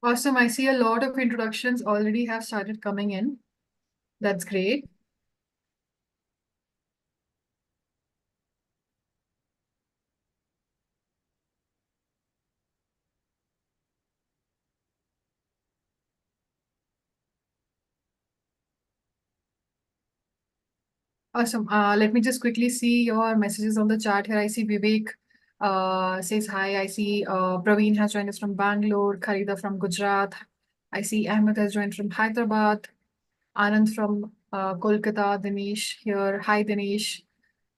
Awesome. I see a lot of introductions already have started coming in. That's great. Awesome. Let me just quickly see your messages on the chat here. I see Vivek says hi. I see Praveen has joined us from Bangalore, Kharida from Gujarat. I see Ahmed has joined from Hyderabad, Anand from Kolkata, Dinesh here. Hi, Dinesh.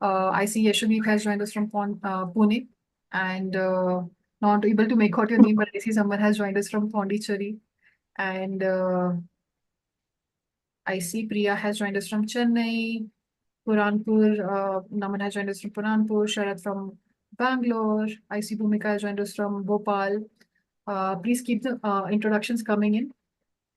I see Yashudip has joined us from Pune and not able to make out your name, but I see someone has joined us from Pondicherry. And I see Priya has joined us from Chennai, Puranpur, Naman has joined us from Puranpur, Sharad from Bangalore. I see Bhumika has joined us from Bhopal. Please keep the introductions coming in.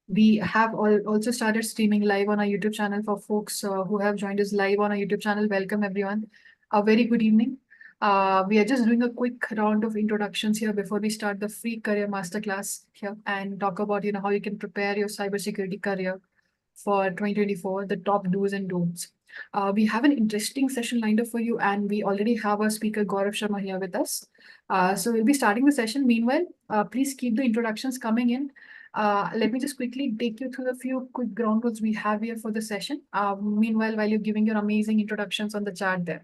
We have also started streaming live on our YouTube channel for folks who have joined us live on our YouTube channel. Welcome, everyone. A very good evening. We are just doing a quick round of introductions here before we start the free career masterclass here and talk about how you can prepare your cybersecurity career for 2024, the top do's and don'ts. We have an interesting session lined up for you, and we already have our speaker Gaurav Sharma here with us. So we'll be starting the session. Meanwhile, please keep the introductions coming in. Let me just quickly take you through a few quick ground rules we have here for the session. Meanwhile, while you're giving your amazing introductions on the chat there.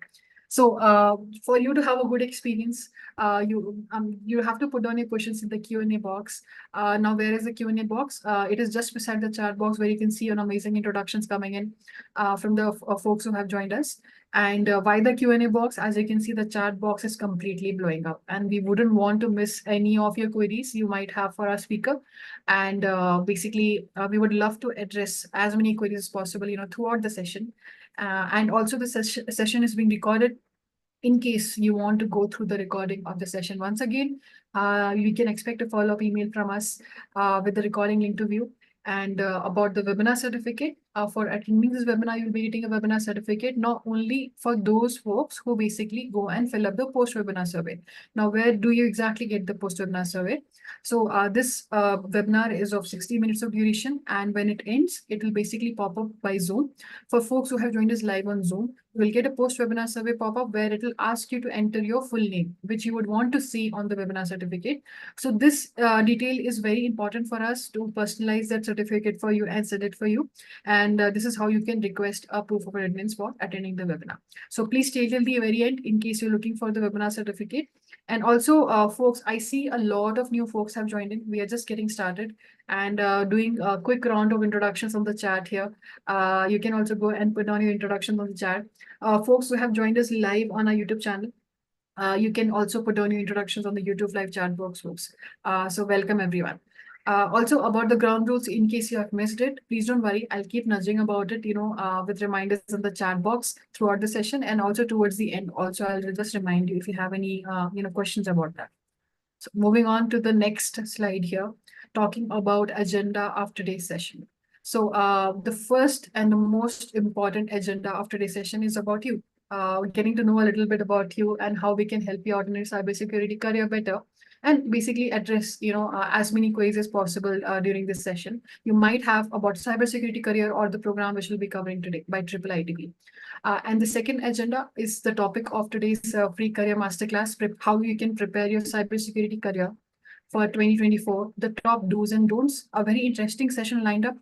So for you to have a good experience, you have to put down your questions in the Q&A box. Now, where is the Q&A box? It is just beside the chat box where you can see an amazing introductions coming in from the folks who have joined us. And by the Q&A box, as you can see, the chat box is completely blowing up. And we wouldn't want to miss any of your queries you might have for our speaker. And basically, we would love to address as many queries as possible, throughout the session. And also the session is being recorded in case you want to go through the recording of the session. Once again, you can expect a follow-up email from us with the recording link to view. And about the webinar certificate, for attending this webinar, you'll be getting a webinar certificate, not only for those folks who basically go and fill up the post-webinar survey. Now, where do you exactly get the post-webinar survey? So this webinar is of 60 minutes of duration, and when it ends, it will basically pop up by Zoom. For folks who have joined us live on Zoom, you will get a post-webinar survey pop-up where it will ask you to enter your full name, which you would want to see on the webinar certificate. So this detail is very important for us to personalize that certificate for you and send it for you. And this is how you can request a proof of attendance for attending the webinar. So please stay till the very end in case you're looking for the webinar certificate. And also, folks, I see a lot of new folks have joined in. We are just getting started and doing a quick round of introductions on the chat here. You can also go and put down your introduction on the chat. Folks who have joined us live on our YouTube channel, you can also put down your introductions on the YouTube live chat box, folks. So welcome, everyone. Also about the ground rules, in case you have missed it, please don't worry. I'll keep nudging about it, with reminders in the chat box throughout the session, and also towards the end. Also, I'll just remind you if you have any, questions about that. So moving on to the next slide here, talking about agenda of today's session. So the first and the most important agenda of today's session is about you. Getting to know a little bit about you and how we can help you out in your cybersecurity career better, and basically address as many queries as possible during this session you might have about cybersecurity career or the program which we'll be covering today by IIIT. And the second agenda is the topic of today's free career masterclass, how you can prepare your cybersecurity career for 2024, the top do's and don'ts. A very interesting session lined up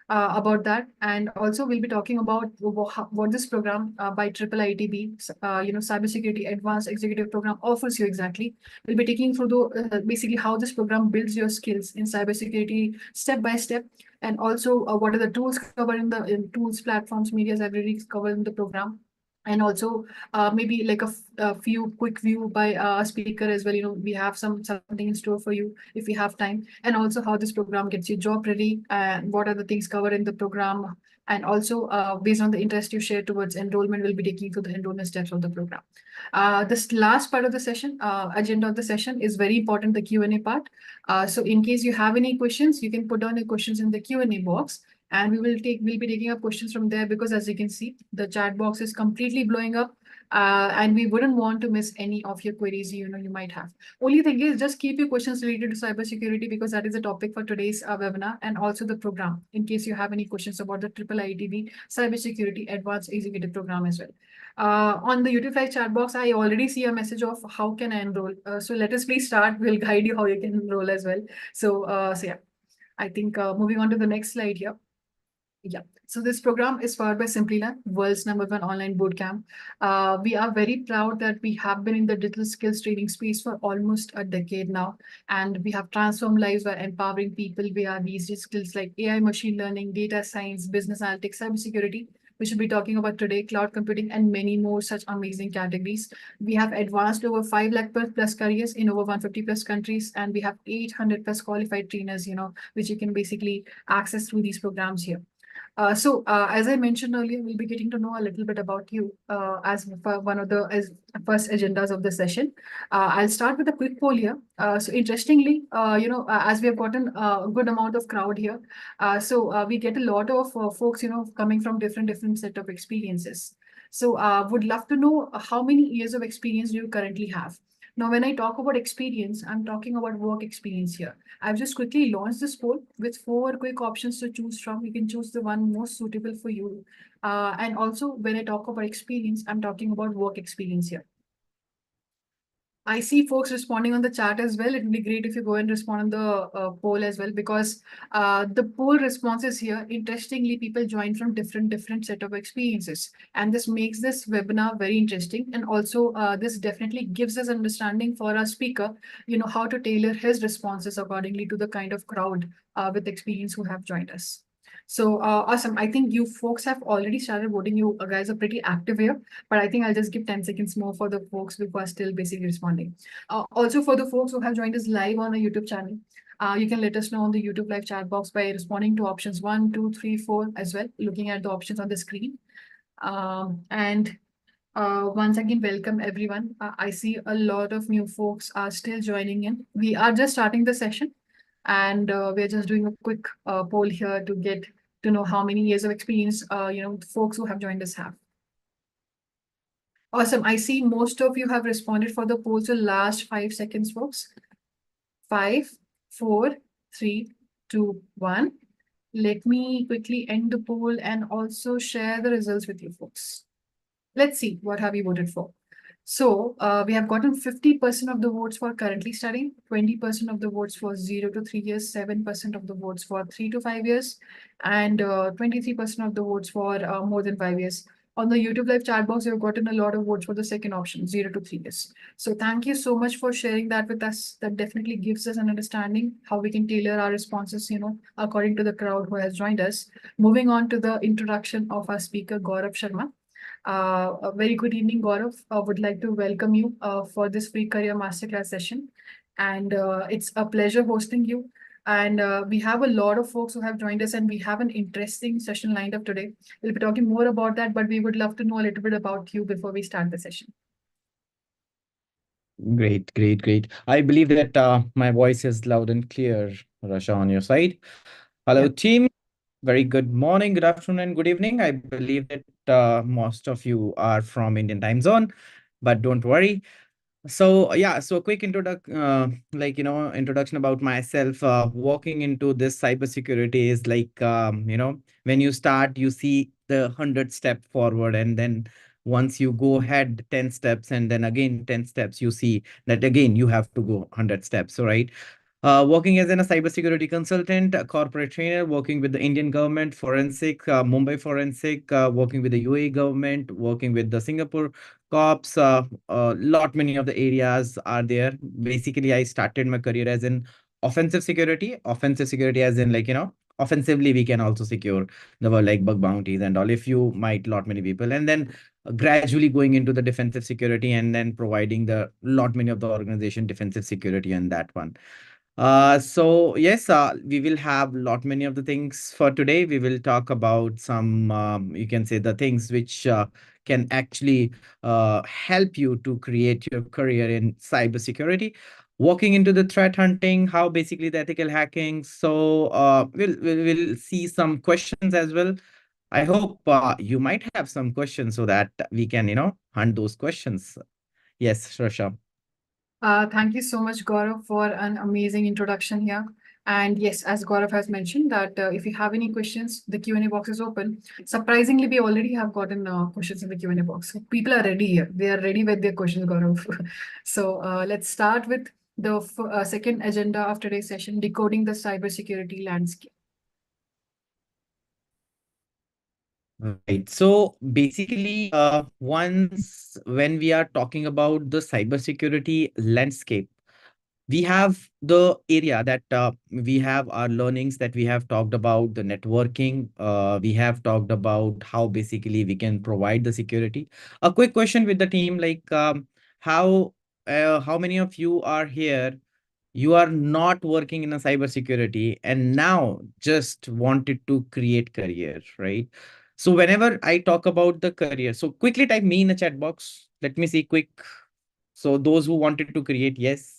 about that. And also we'll be talking about what this program by IIITB, Cybersecurity Advanced Executive Program offers you exactly. We'll be taking through the basically how this program builds your skills in cybersecurity step by step, and also what are the tools covered in tools, platforms, media libraries covered in the program. And also maybe like a few quick view by a speaker as well. We have something in store for you if we have time, and also how this program gets you job ready and what are the things covered in the program. And also based on the interest you share towards enrollment, we'll be taking through the enrollment steps of the program. This last part of the session, agenda of the session, is very important, the Q&A part. So in case you have any questions, you can put down your questions in the Q&A box, and we'll be taking up questions from there, because as you can see, the chat box is completely blowing up. And we wouldn't want to miss any of your queries you might have. Only thing is, just keep your questions related to cybersecurity, because that is the topic for today's webinar, and also the program, in case you have any questions about the IIIT Cybersecurity Advanced Executive Program as well. On the YouTube live chat box, I already see a message of how can I enroll. So let us please start. We'll guide you how you can enroll as well. So yeah, I think moving on to the next slide here. Yeah. So this program is powered by SimplyLearn, world's #1 online bootcamp. We are very proud that we have been in the digital skills training space for almost a decade now, and we have transformed lives by empowering people via these skills like AI, machine learning, data science, business analytics, cybersecurity. We should be talking about today, cloud computing, and many more such amazing categories. We have advanced over 5 lakh plus careers in over 150 plus countries, and we have 800 plus qualified trainers, which you can basically access through these programs here. So, as I mentioned earlier, we'll be getting to know a little bit about you as for one of the first agendas of the session. I'll start with a quick poll here. So, interestingly, as we have gotten a good amount of crowd here, so we get a lot of folks, coming from different set of experiences. So, would love to know how many years of experience do you currently have? Now, when I talk about experience, I'm talking about work experience here. I've just quickly launched this poll with 4 quick options to choose from. You can choose the one most suitable for you. And also, when I talk about experience, I'm talking about work experience here. I see folks responding on the chat as well. It would be great if you go and respond on the poll as well, because the poll responses here, interestingly, people join from different set of experiences, and this makes this webinar very interesting. And also, this definitely gives us understanding for our speaker, how to tailor his responses accordingly to the kind of crowd with experience who have joined us. So awesome. I think you folks have already started voting. You guys are pretty active here, but I think I'll just give 10 seconds more for the folks who are still basically responding. Also, for the folks who have joined us live on our YouTube channel, you can let us know on the YouTube live chat box by responding to options 1, 2, 3, 4 as well, looking at the options on the screen. And once again, welcome everyone. I see a lot of new folks are still joining in. We are just starting the session, and we're just doing a quick poll here to get to know how many years of experience, folks who have joined us have. Awesome. I see most of you have responded for the poll. So last 5 seconds, folks. 5, 4, 3, 2, 1. Let me quickly end the poll and also share the results with you folks. Let's see, what have you voted for? So we have gotten 50% of the votes for currently studying, 20% of the votes for 0 to 3 years, 7% of the votes for 3 to 5 years, and 23% of the votes for more than 5 years. On the YouTube live chat box, you've gotten a lot of votes for the second option, 0 to 3 years. So thank you so much for sharing that with us. That definitely gives us an understanding how we can tailor our responses, according to the crowd who has joined us. Moving on to the introduction of our speaker, Gaurav Sharma. A very good evening, Gaurav. Would like to welcome you for this free career masterclass session. And it's a pleasure hosting you. And we have a lot of folks who have joined us, and we have an interesting session lined up today. We'll be talking more about that, but we would love to know a little bit about you before we start the session. Great, great, great. I believe that my voice is loud and clear, Rasha, on your side. Hello, Yeah. team. Very good morning, good afternoon, and good evening. I believe that most of you are from Indian time zone, but don't worry. So yeah, so a quick introduction, introduction about myself. Walking into this cybersecurity is like, when you start, you see the 100 step forward, and then once you go ahead 10 steps, and then again 10 steps, you see that again you have to go 100 steps. So right, working as a cybersecurity consultant, a corporate trainer, working with the Indian government, forensic, Mumbai forensic, working with the UAE government, working with the Singapore cops. Lot many of the areas are there. Basically, I started my career as in offensive security. Offensive security, as in offensively we can also secure the world, like bug bounties and all. If you might, lot many people, and then gradually going into the defensive security, and then providing the lot many of the organization defensive security and that one. So yes, we will have lot many of the things for today. We will talk about some, you can say, the things which can actually help you to create your career in cybersecurity. Walking into the threat hunting, how basically the ethical hacking. So we'll see some questions as well. I hope you might have some questions so that we can, hunt those questions. Yes, Shasha. Thank you so much, Gaurav, for an amazing introduction here. And yes, as Gaurav has mentioned, that if you have any questions, the Q&A box is open. Surprisingly, we already have gotten questions in the Q&A box. So people are ready here. They are ready with their questions, Gaurav. So let's start with the second agenda of today's session, decoding the cybersecurity landscape. Right. So basically, once when we are talking about the cybersecurity landscape, we have the area that we have our learnings that we have talked about the networking. We have talked about how basically we can provide the security. A quick question with the team, like how many of you are here? You are not working in a cybersecurity and now just wanted to create career, right? So whenever I talk about the career, so quickly type me in the chat box. Let me see quick. So those who wanted to create, yes.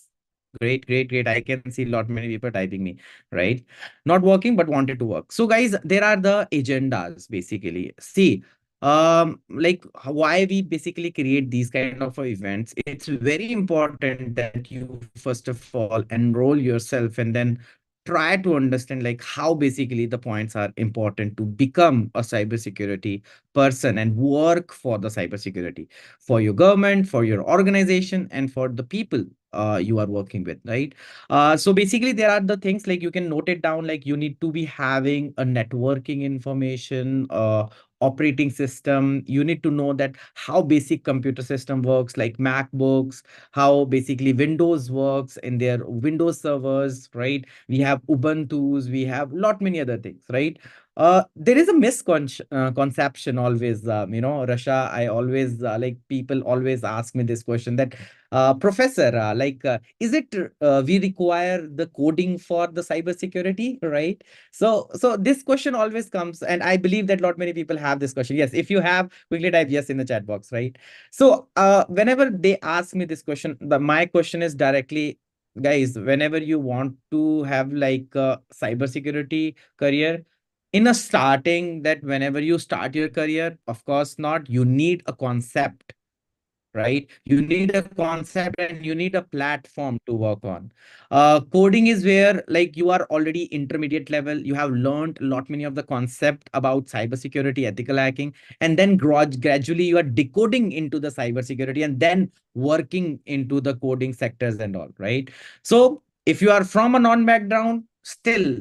Great, great, great. I can see a lot many people typing me, right? Not working, but wanted to work. So guys, there are the agendas basically. See, like why we basically create these kind of events. It's very important that you first of all enroll yourself and then try to understand like how basically the points are important to become a cybersecurity person and work for the cybersecurity for your government, for your organization, and for the people you are working with, right? So basically, there are the things like you can note it down, like you need to be having a networking information, operating system. You need to know that how basic computer system works, like MacBooks, how basically Windows works in their Windows servers, right? We have Ubuntu's, we have lot many other things, right? There is a misconception always, Rasha. I always like people always ask me this question that, Professor, is it we require the coding for the cybersecurity, right? So this question always comes, and I believe that lot many people have this question. Yes, if you have, quickly type yes in the chat box, right? So whenever they ask me this question, my question is directly, guys, whenever you want to have like a cybersecurity career in a starting, that whenever you start your career, of course not, you need a concept, right? You need a concept and you need a platform to work on. Coding is where like you are already intermediate level. You have learned a lot many of the concept about cybersecurity, ethical hacking, and then gradually you are decoding into the cybersecurity and then working into the coding sectors and all, right? So if you are from a non-background, still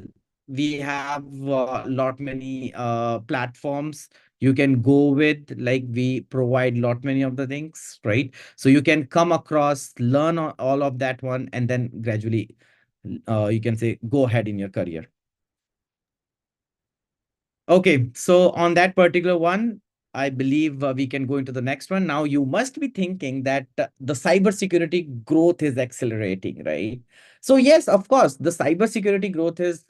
we have a lot many platforms you can go with, like we provide lot many of the things, right? So you can come across, learn all of that one, and then gradually you can say go ahead in your career. Okay, so on that particular one, I believe we can go into the next one. Now, you must be thinking that the cybersecurity growth is accelerating, right? So yes, of course, the cybersecurity growth is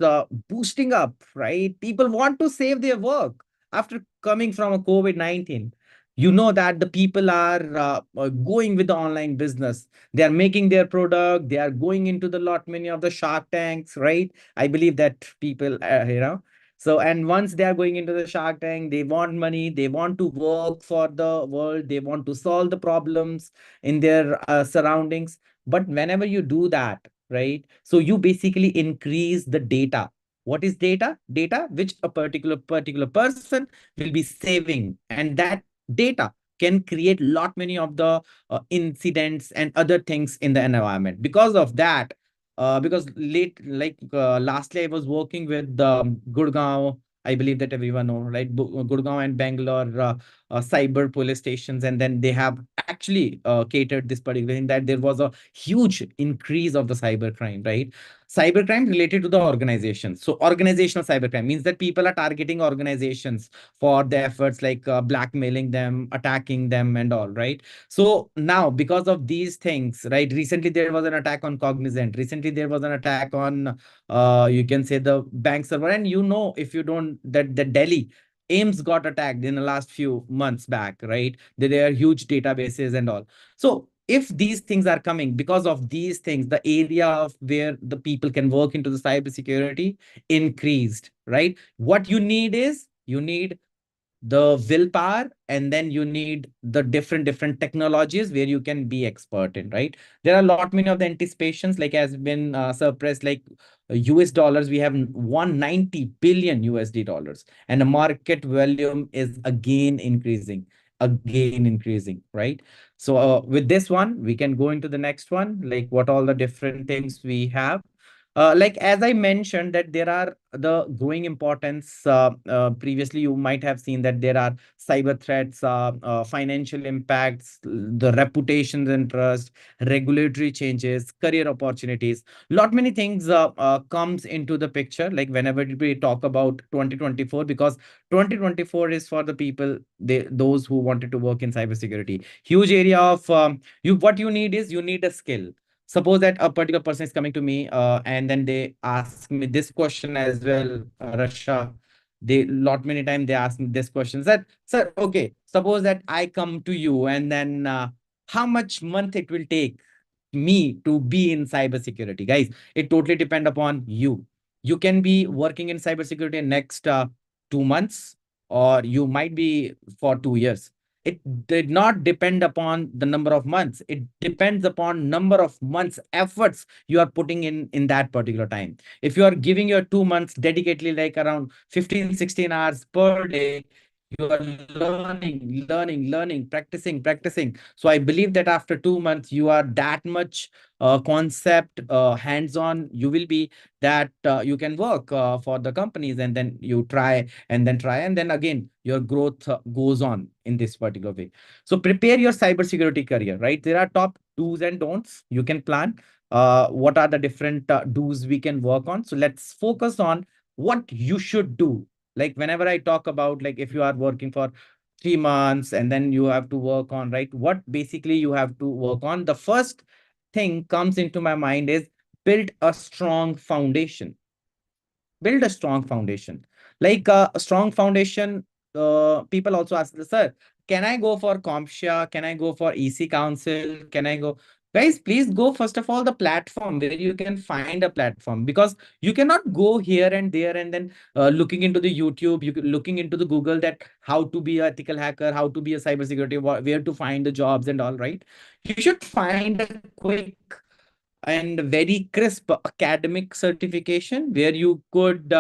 boosting up, right? People want to save their work after coming from a COVID-19. You know that the people are going with the online business. They are making their product. They are going into the lot many of the Shark Tanks, right? I believe that people, so, and once they are going into the Shark Tank, they want money, they want to work for the world, they want to solve the problems in their surroundings. But whenever you do that, right? So you basically increase the data. What is data? Data which a particular person will be saving, and that data can create lot many of the incidents and other things in the environment. Because of that, because lastly I was working with Gurgaon. I believe that everyone know, right? Gurgaon and Bangalore cyber police stations, and then they have actually catered this particular thing, that there was a huge increase of the cyber crime, right? Cyber crime related to the organization. So organizational cyber crime means that people are targeting organizations for their efforts, like blackmailing them, attacking them, and all, right? So now, because of these things, right? Recently, there was an attack on Cognizant. Recently, there was an attack on, you can say, the bank server. And you know, if you don't, that the Delhi AIMS got attacked in the last few months back, right? There are huge databases and all. So if these things are coming, because of these things, the area of where the people can work into the cybersecurity increased, right? What you need is you need the willpower, and then you need the different technologies where you can be expert in, right? There are a lot many of the anticipations, like has been suppressed, like US dollars, we have 190 billion USD dollars, and the market volume is again increasing, right? So with this one, we can go into the next one, like what all the different things we have. Like as I mentioned, that there are the growing importance. Previously, you might have seen that there are cyber threats, financial impacts, the reputations and trust, regulatory changes, career opportunities. Lot many things comes into the picture. Like whenever we talk about 2024, because 2024 is for the people, those who wanted to work in cybersecurity. Huge area of you. What you need is you need a skill. Suppose that a particular person is coming to me and then they ask me this question as well, Rasha. They lot many times they ask me this question, that sir, okay, suppose that I come to you and then how much month it will take me to be in cybersecurity? Guys, it totally depend upon you. You can be working in cybersecurity in next 2 months, or you might be for 2 years. It did not depend upon the number of months. It depends upon number of months efforts you are putting in that particular time. If you are giving your 2 months dedicatedly, like around 15-16 hours per day, you are learning, practicing. So I believe that after 2 months, you are that much concept hands-on. You will be that you can work for the companies, and then you try, and then again your growth goes on in this particular way. So prepare your cybersecurity career, right? There are top do's and don'ts you can plan. What are the different do's we can work on? So let's focus on what you should do. Like whenever I talk about, like if you are working for 3 months and then you have to work on, right, what basically you have to work on, the first thing comes into my mind is build a strong foundation. Build a strong foundation. Like a strong foundation, people also ask, sir, can I go for CompTIA? Can I go for EC Council? Can I go? Guys, please go first of all the platform where you can find a platform, because you cannot go here and there and then looking into the YouTube, looking into the Google, that how to be an ethical hacker, how to be a cybersecurity, where to find the jobs and all, right? You should find a quick and very crisp academic certification where you could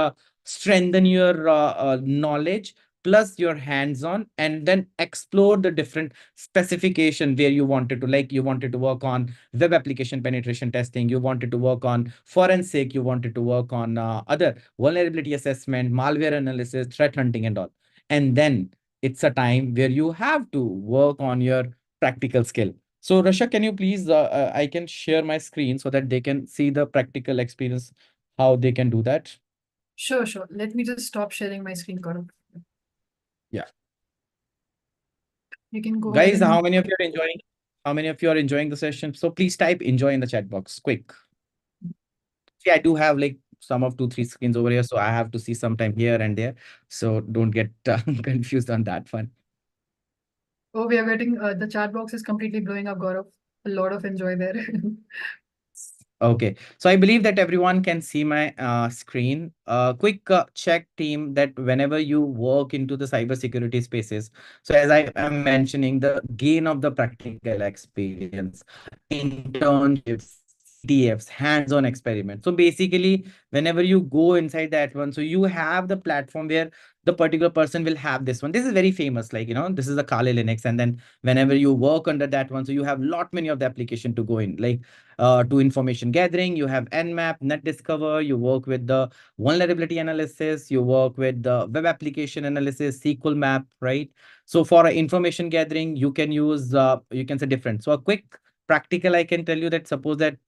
strengthen your knowledge plus your hands-on, and then explore the different specification where you wanted to, like you wanted to work on web application penetration testing, you wanted to work on forensic, you wanted to work on other vulnerability assessment, malware analysis, threat hunting and all. And then it's a time where you have to work on your practical skill. So, Rasha, can you please, I can share my screen so that they can see the practical experience, how they can do that. Sure, sure. Let me just stop sharing my screen, Gaurav. Yeah. You can go ahead Guys, and how many of you are enjoying? How many of you are enjoying the session? So please type enjoy in the chat box, quick. See, I do have like some of 2, 3 screens over here, so I have to see sometime here and there. So don't get confused on that one. oh, we are getting the chat box is completely blowing up, Gaurav. A lot of enjoy there. Okay, so I believe that everyone can see my screen. Quick check, team, that whenever you work into the cybersecurity spaces, so as I am mentioning, the gain of the practical experience, internships, CTFs, hands-on experiments. So basically, whenever you go inside that one, so you have the platform where the particular person will have this one. This is very famous, like, this is a Kali Linux, and then whenever you work under that one, so you have lot many of the application to go in, like to information gathering, you have Nmap, Net Discover, you work with the vulnerability analysis, you work with the web application analysis, SQL map, right? So for information gathering, you can use, you can say different. So a quick practical, I can tell you that suppose that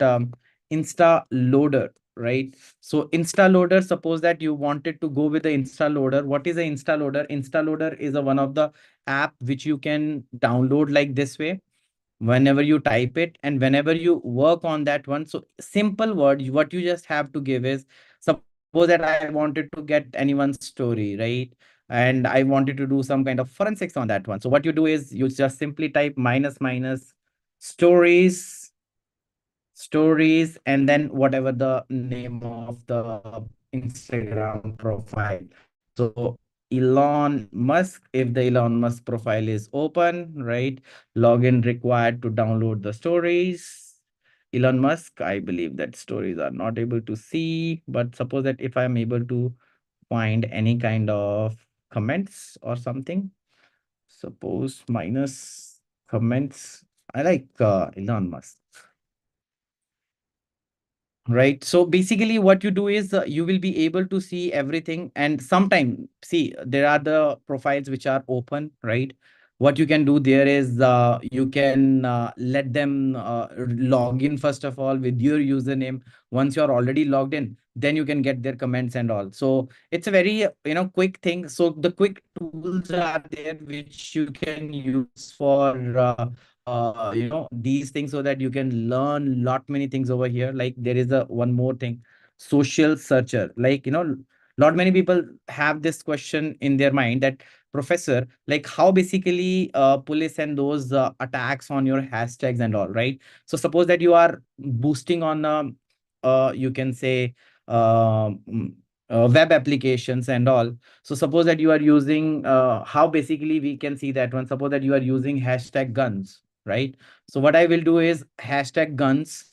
Insta Loader, right? So Insta Loader, suppose that you wanted to go with the Insta Loader. What is the Insta Loader? Insta Loader is a one of the app which you can download like this way whenever you type it and whenever you work on that one. So simple word, what you just have to give is, suppose that I wanted to get anyone's story, right? And I wanted to do some kind of forensics on that one. So what you do is you just simply type minus minus stories, and then whatever the name of the Instagram profile. So Elon Musk. If the Elon Musk profile is open, right? Login required to download the stories. Elon Musk, I believe that stories are not able to see, but suppose that if I'm able to find any kind of comments or something, suppose minus comments. I like Elon Musk. Right. So basically, what you do is you will be able to see everything. And sometime, see, there are the profiles which are open, right? What you can do there is you can let them log in first of all with your username. Once you're already logged in, then you can get their comments and all. So it's a very quick thing. So the quick tools are there which you can use for these things so that you can learn lot many things over here. Like there is a one more thing, social searcher. Like lot many people have this question in their mind that, professor, like how basically police and those attacks on your hashtags and all, right? So suppose that you are boosting on you can say web applications and all. So suppose that you are using how basically we can see that one. Suppose that you are using hashtag guns, right? So what I will do is hashtag guns.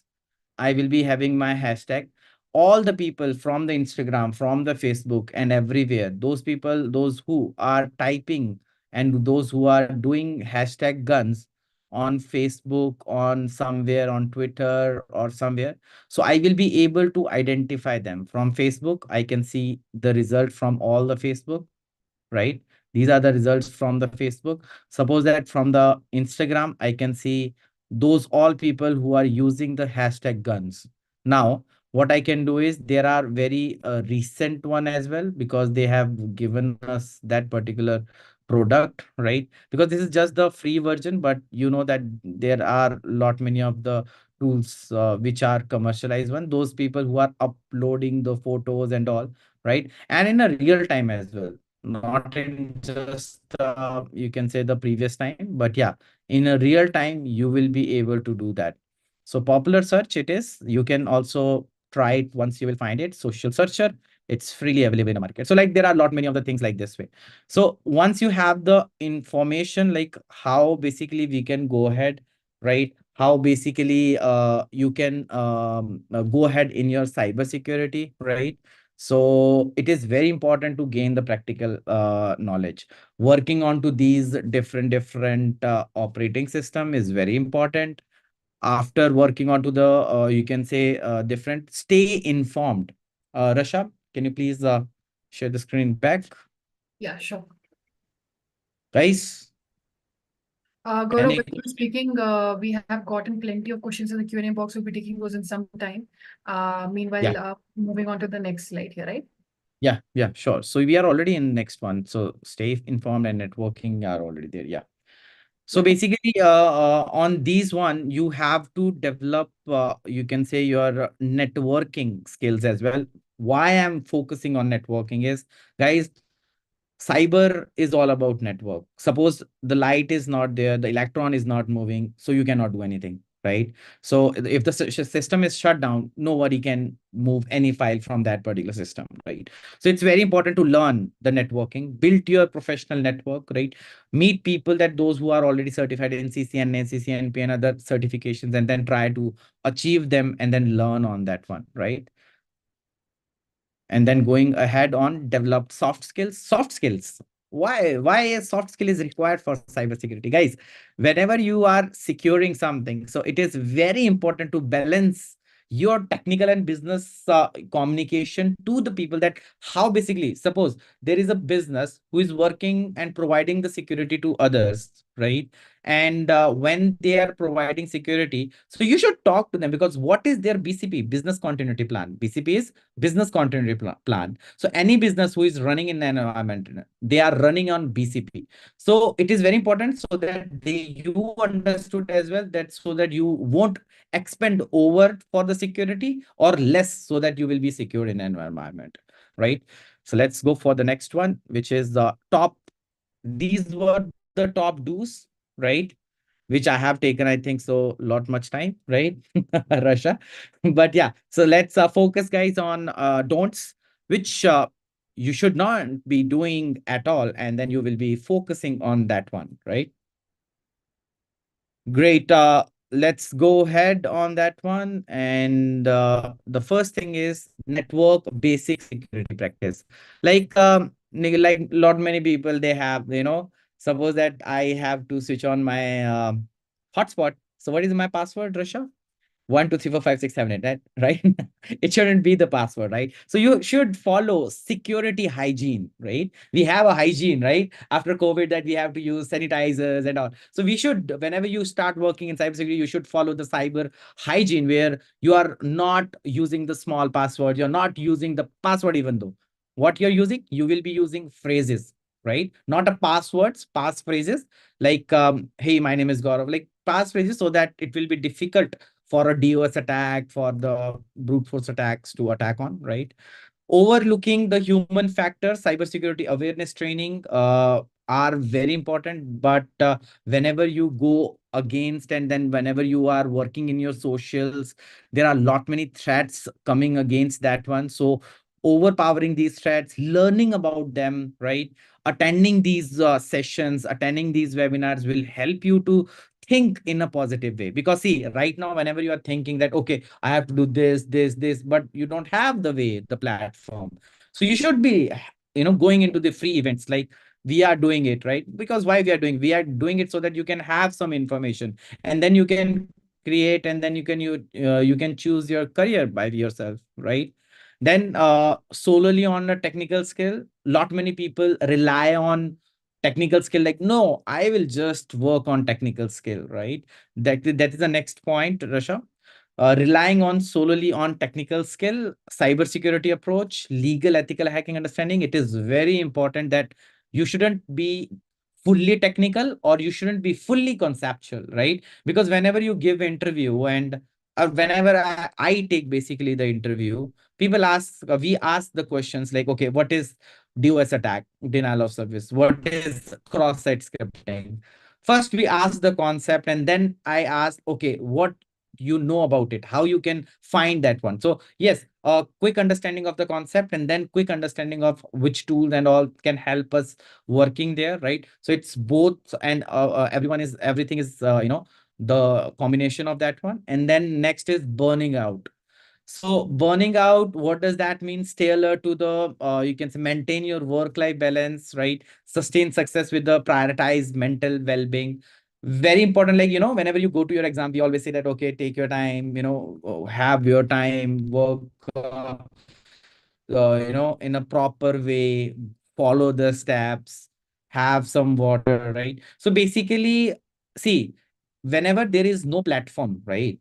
I will be having my hashtag. All the people from the Instagram, from the Facebook and everywhere, those people, those who are typing and those who are doing hashtag guns on Facebook, on somewhere on Twitter or somewhere. So I will be able to identify them from Facebook. I can see the result from all the Facebook, right? These are the results from the Facebook. Suppose that from the Instagram, I can see those all people who are using the hashtag guns. Now, what I can do is there are very recent one as well because they have given us that particular product, right? Because this is just the free version, but you know that there are lot many of the tools which are commercialized one. Those people who are uploading the photos and all, right? And in a real time as well, not in just you can say the previous time, but yeah, in a real time you will be able to do that. So popular search it is. You can also try it once you will find it. Social searcher, it's freely available in the market. So like there are a lot many of the things like this way. So once you have the information, like how basically we can go ahead, right? How basically you can go ahead in your cybersecurity, right? So it is very important to gain the practical knowledge. Working on to these different operating system is very important. After working on to the you can say different, stay informed. Rashab, can you please share the screen back, Yeah, sure. guys? Gaurav, Any? when you were speaking, we have gotten plenty of questions in the Q&A box. We'll be taking those in some time. Yeah. Meanwhile, moving on to the next slide here, right? Yeah, sure. So we are already in next one. So stay informed and networking are already there. Yeah. So Yeah. basically, on these one, you have to develop, you can say your networking skills as well. Why I'm focusing on networking is, guys, cyber is all about network. Suppose the light is not there, the electron is not moving, so you cannot do anything, right? So if the system is shut down, nobody can move any file from that particular system, right? So it's very important to learn the networking, build your professional network, right? Meet people, that those who are already certified in CCN, NCCNP and other certifications, and then try to achieve them and then learn on that one, right? And then going ahead on develop soft skills. Why a soft skill is required for cybersecurity, guys? Whenever you are securing something, so it is very important to balance your technical and business communication to the people, that how basically, suppose there is a business who is working and providing the security to others, right? And when they are providing security, so you should talk to them, because what is their BCP, business continuity plan? BCP is business continuity plan. So any business who is running in an environment, they are running on BCP. So it is very important so that you understood as well, that so that you won't expend over for the security or less, so that you will be secure in an environment, right? So let's go for the next one, which is the top. These were the top do's, right? Which I have taken, I think so, lot much time, right? Russia. But yeah, so let's focus, guys, on don'ts, which you should not be doing at all, and then you will be focusing on that one, right? Great. Let's go ahead on that one. And the first thing is network basic security practice. Like lot many people they have, suppose that I have to switch on my hotspot. So what is my password, Risha? 1 2 3 4 5 6 7 8, right? It shouldn't be the password, right? So you should follow security hygiene, right? We have a hygiene, right? After COVID, that we have to use sanitizers and all. So we should, whenever you start working in cybersecurity, you should follow the cyber hygiene where you are not using the small password, you're not using the password. Even though what you're using, you will be using phrases, right? Not a passwords, pass phrases, like hey, my name is Gaurav, like pass phrases, so that it will be difficult for a DOS attack, for the brute force attacks to attack on, right? Overlooking the human factor, cybersecurity awareness training are very important. But whenever you go against, and then whenever you are working in your socials, there are lot many threats coming against that one. So overpowering these threats, learning about them, right? Attending these sessions, attending these webinars will help you to think in a positive way. Because see, right now, whenever you are thinking that, okay, I have to do this, but you don't have the way, the platform. So you should be, going into the free events like we are doing it, right? Because why we are doing it so that you can have some information, and then you can create, and then you can choose your career by yourself, right? Then solely on a technical skill, lot many people rely on technical skill, like, no, I will just work on technical skill, right? That is the next point, Rasha. Relying on solely on technical skill, cybersecurity approach, legal, ethical hacking understanding, it is very important that you shouldn't be fully technical, or you shouldn't be fully conceptual, right? Because whenever you give interview, and whenever I take basically the interview, people ask, we ask the questions like, okay, what is DOS attack, denial of service? What is cross-site scripting? First, we ask the concept, and then I ask, okay, what you know about it, how you can find that one. So yes, a quick understanding of the concept, and then quick understanding of which tools and all can help us working there, right? So it's both, and everything is the combination of that one. And then next is burning out. So burning out, what does that mean? Stay alert to the, you can say, maintain your work-life balance, right? Sustain success with the prioritized mental well-being. Very important. Like, whenever you go to your exam, we always say that, okay, take your time, have your time, work, in a proper way, follow the steps, have some water, right? So basically, see, whenever there is no platform, right?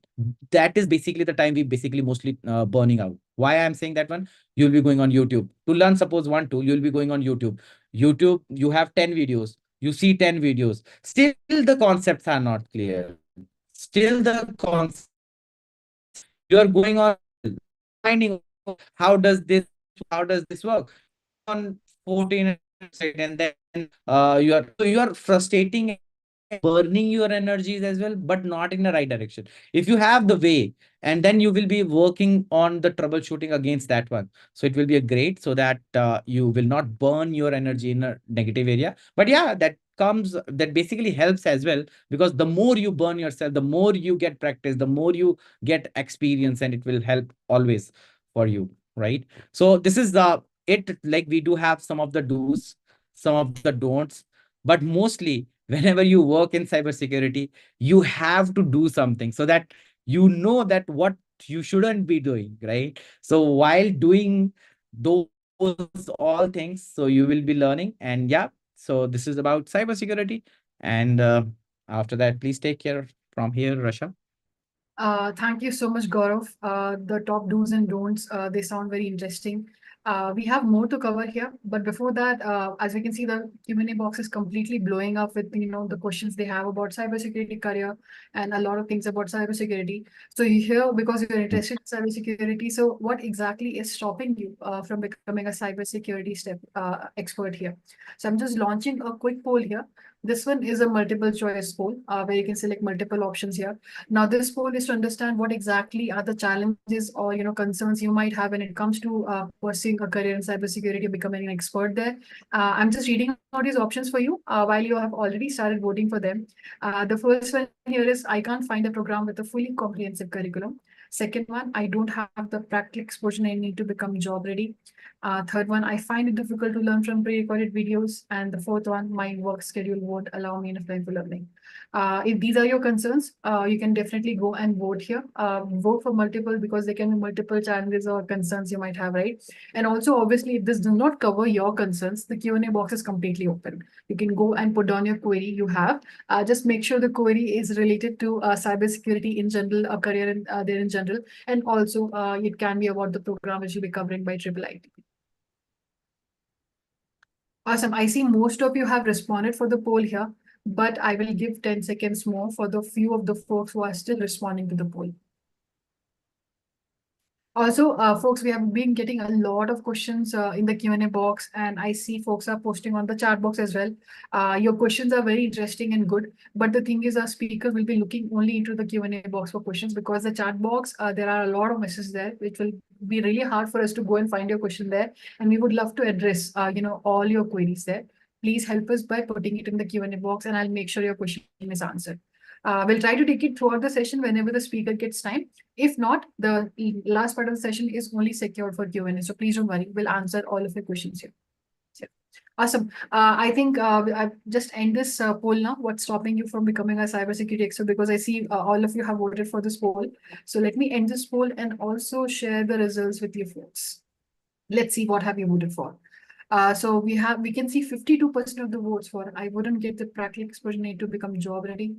That is basically the time we basically mostly burning out. Why I'm saying that one? You'll be going on YouTube to learn, suppose one tool, you'll be going on YouTube. YouTube, you have 10 videos, you see 10 videos. Still, the concepts are not clear. Still, the concepts are not clear. You are going on, you are finding, how does this, work? You are going on 14 website, and then you are frustrating, burning your energies as well, but not in the right direction. If you have the way, and then you will be working on the troubleshooting against that one. So it will be a great, so that you will not burn your energy in a negative area. But yeah, that basically helps as well, because the more you burn yourself, the more you get practice, the more you get experience, and it will help always for you, right? So this is the it, like we do have some of the do's, some of the don'ts, but mostly whenever you work in cybersecurity, you have to do something, so that you know that what you shouldn't be doing, right? So while doing those all things, so you will be learning. And yeah, so this is about cybersecurity. And after that, please take care from here, Rasha. Thank you so much, Gaurav. The top do's and don'ts, they sound very interesting. We have more to cover here, but before that, as we can see, the Q&A box is completely blowing up with the questions they have about cybersecurity career and a lot of things about cybersecurity. So you're here because you're interested in cybersecurity. So what exactly is stopping you from becoming a cybersecurity expert here? So I'm just launching a quick poll here. This one is a multiple choice poll where you can select multiple options here. Now, this poll is to understand what exactly are the challenges or concerns you might have when it comes to pursuing pursuing a career in cybersecurity, becoming an expert there. I'm just reading out these options for you while you have already started voting for them. The first one here is I can't find a program with a fully comprehensive curriculum. Second one, I don't have the practical exposure I need to become job ready. Third one, I find it difficult to learn from pre-recorded videos. And the fourth one, my work schedule won't allow me enough time for learning. If these are your concerns, you can definitely go and vote here. Vote for multiple because there can be multiple challenges or concerns you might have, right? And also, obviously, if this does not cover your concerns, the Q&A box is completely open. You can go and put down your query you have. Just make sure the query is related to cybersecurity in general, a career there in general, and also it can be about the program which you'll be covering by IIIT. Awesome. I see most of you have responded for the poll here, but I will give 10 seconds more for the few of the folks who are still responding to the poll. Also, folks, we have been getting a lot of questions in the Q&A box, and I see folks are posting on the chat box as well. Your questions are very interesting and good, but the thing is our speaker will be looking only into the Q&A box for questions because the chat box, there are a lot of messages there, which will be really hard for us to go and find your question there. And we would love to address, all your queries there. Please help us by putting it in the Q&A box, and I'll make sure your question is answered. We'll try to take it throughout the session whenever the speaker gets time. If not, the last part of the session is only secured for Q&A. So please don't worry. We'll answer all of your questions here. So, awesome. I think I'll just end this poll now. What's stopping you from becoming a cybersecurity expert? Because I see all of you have voted for this poll. So let me end this poll and also share the results with you folks. Let's see what have you voted for. So we can see 52% of the votes for I wouldn't get the practical exposure need to become job ready.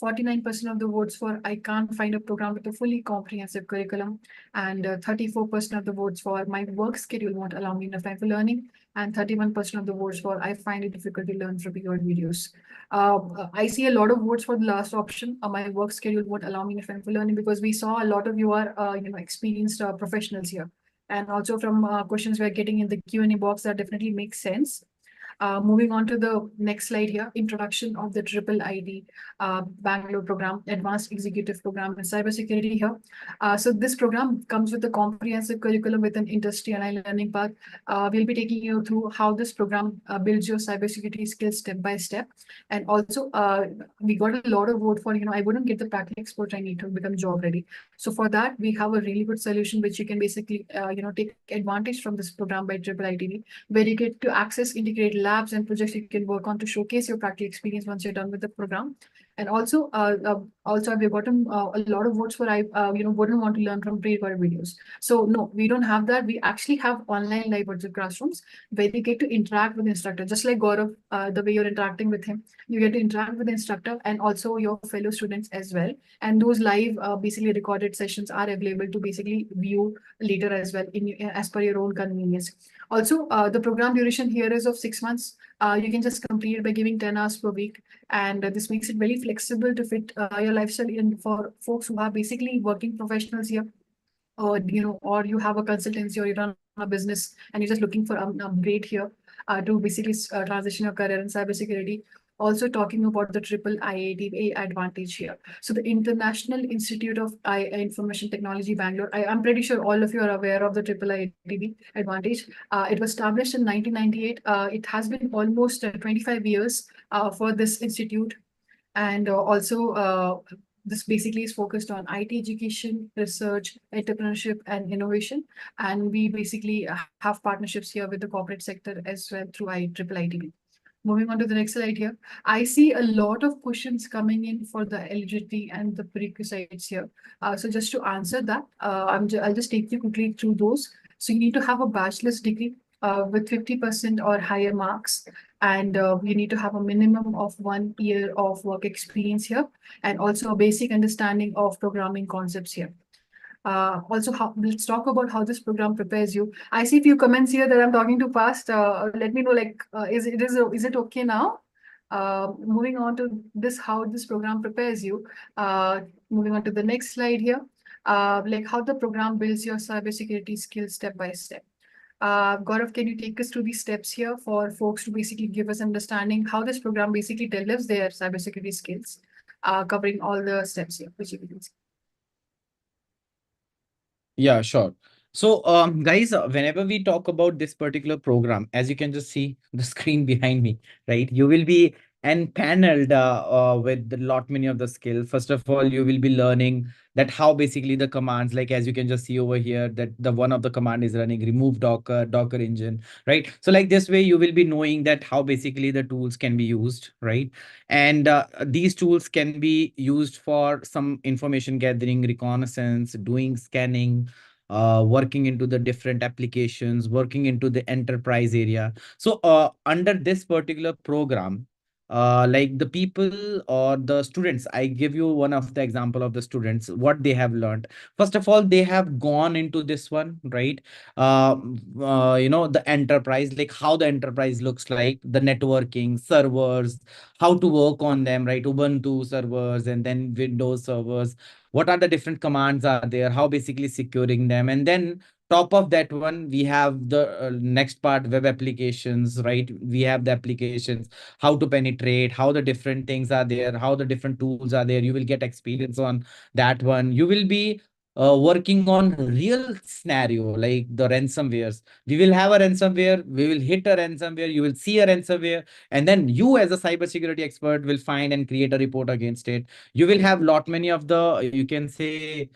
49% of the votes for I can't find a program with a fully comprehensive curriculum. And 34% of the votes for my work schedule won't allow me enough time for learning. And 31% of the votes for I find it difficult to learn from your videos. I see a lot of votes for the last option. My work schedule won't allow me enough time for learning because we saw a lot of you are experienced professionals here. And also from questions we're getting in the Q&A box, that definitely makes sense. Moving on to the next slide here, introduction of the IIIT Bangalore program, Advanced Executive Program in Cybersecurity here. So this program comes with a comprehensive curriculum with an industry-aligned learning path. We'll be taking you through how this program builds your cybersecurity skills step by step. And also, we got a lot of vote for, I wouldn't get the practical exposure I need to become job ready. So for that, we have a really good solution, which you can basically, take advantage from this program by IIIT, where you get to access integrated labs and projects you can work on to showcase your practical experience once you're done with the program. And also, we've gotten a lot of votes for wouldn't want to learn from pre-recorded videos. So no, we don't have that. We actually have online live virtual classrooms where you get to interact with the instructor, just like Gaurav, the way you're interacting with him. You get to interact with the instructor and also your fellow students as well. And those live, basically recorded sessions are available to basically view later as well as per your own convenience. Also, the program duration here is of 6 months. You can just complete it by giving 10 hours per week. And this makes it very flexible to fit your lifestyle in for folks who are basically working professionals here, or you have a consultancy or you run a business and you're just looking for an upgrade here to basically transition your career in cybersecurity. Also talking about the IIIT advantage here. So the International Institute of Information Technology Bangalore, I'm pretty sure all of you are aware of the IIIT advantage. It was established in 1998. It has been almost 25 years for this institute. And also this basically is focused on IT education, research, entrepreneurship, and innovation. And we basically have partnerships here with the corporate sector as well through IIIT. Moving on to the next slide here. I see a lot of questions coming in for the eligibility and the prerequisites here. So just to answer that, I'll just take you quickly through those. So you need to have a bachelor's degree with 50% or higher marks. And you need to have a minimum of 1 year of work experience here, and also a basic understanding of programming concepts here. Also, let's talk about how this program prepares you. I see a few comments here that I'm talking too fast. Let me know, is it okay now? Moving on to this, how this program prepares you. Moving on to the next slide here, how the program builds your cybersecurity skills step by step. Gaurav, can you take us through these steps here for folks to basically give us understanding how this program basically delivers their cybersecurity skills, covering all the steps here, which you can see. Yeah, sure. So, guys, whenever we talk about this particular program, as you can just see the screen behind me, right, you will be paneled with a lot many of the skill. First of all, you will be learning that how basically the commands, like as you can just see over here, that the one of the command is running remove Docker engine, right? So like this way, you will be knowing that how basically the tools can be used, right? And these tools can be used for some information gathering, reconnaissance, doing scanning, working into the different applications, working into the enterprise area. So under this particular program, like the people or the students, I give you one of the example of the students, what they have learned. First of all, they have gone into this one, right? The enterprise, like how the enterprise looks like, the networking, servers, how to work on them, right? Ubuntu servers and then Windows servers, what are the different commands are there, how basically securing them. And then top of that one, we have the next part, web applications, right? We have the applications, how to penetrate, how the different things are there, how the different tools are there. You will get experience on that one. You will be working on real scenario like the ransomwares. We will have a ransomware, we will hit a ransomware, you will see a ransomware, and then you as a cybersecurity expert will find and create a report against it. You will have lot many of the, you can say,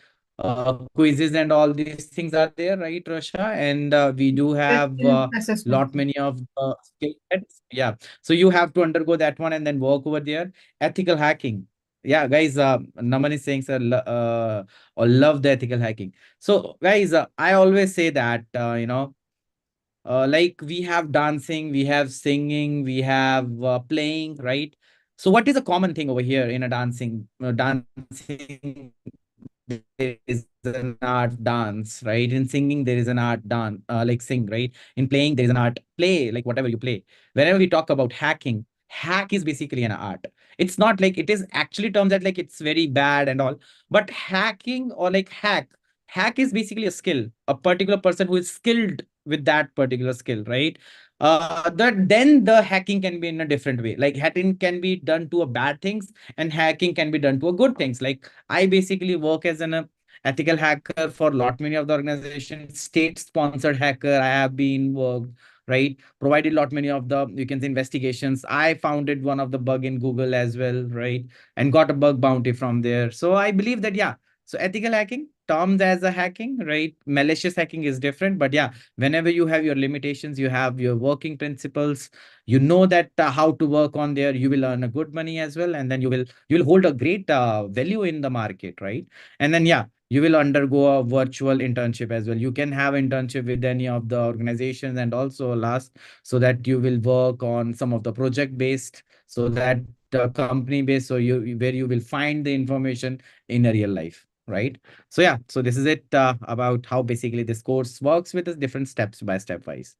quizzes and all these things are there, right, Rasha? And we do have Assessment. lot many of the skill sets. Yeah. So you have to undergo that one and then work over there. Ethical hacking. Yeah, guys, Naman is saying, sir, or love the ethical hacking. So, guys, I always say that, like we have dancing, we have singing, we have playing, right? So what is a common thing over here in a dancing? Dancing, there is an art dance, right? In singing, there is an art dance, like sing, right? In playing, there is an art play, like whatever you play. Whenever we talk about hacking, hack is basically an art. It's not like it is actually terms that like it's very bad and all, but hacking or like hack is basically a skill, a particular person who is skilled with that particular skill, right? That then the hacking can be in a different way. Like hacking can be done to a bad things, and hacking can be done to a good things. Like I basically work as an ethical hacker for lot many of the organization, state sponsored hacker. I have been worked, right? Provided lot many of the, you can say, investigations. I founded one of the bug in Google as well, right? And got a bug bounty from there. So I believe that, yeah. So ethical hacking terms as a hacking, right? Malicious hacking is different, but yeah, whenever you have your limitations, you have your working principles, you know that how to work on there, you will earn a good money as well, and then you will hold a great value in the market, right? And then yeah, you will undergo a virtual internship as well. You can have internship with any of the organizations, and also last, so that you will work on some of the project based, so that company based, so you where you will find the information in a real life, right? So yeah, so this is it about how basically this course works with the different steps by step wise.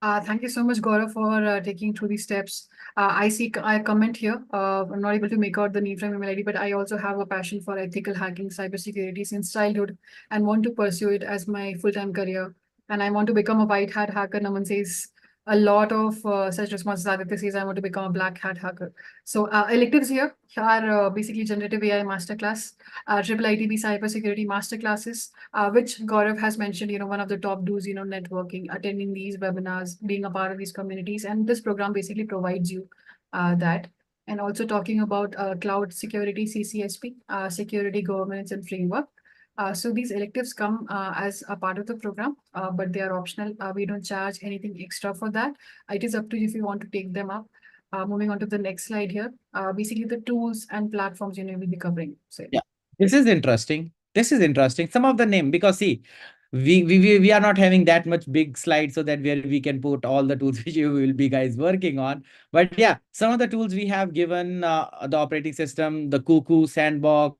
Thank you so much, Gaurav, for taking through these steps. I see a comment here. I'm not able to make out the name from email ID, but I also have a passion for ethical hacking, cybersecurity since childhood, and want to pursue it as my full-time career. And I want to become a white hat hacker. Naman says a lot of such responses. Aditya says I want to become a black hat hacker. So electives here are basically generative AI masterclass, IIIT cybersecurity masterclasses, which Gaurav has mentioned, one of the top do's, networking, attending these webinars, being a part of these communities. And this program basically provides you that. And also talking about cloud security, CCSP, security governance and framework. So these electives come as a part of the program, but they are optional. We don't charge anything extra for that. It is up to you if you want to take them up. Moving on to the next slide here. Basically the tools and platforms, we'll be covering. So Yeah, this is interesting. This is interesting. Some of the name, because see, we are not having that much big slide so that where we can put all the tools which you will be guys working on. But yeah, some of the tools we have given, the operating system, the Cuckoo sandbox,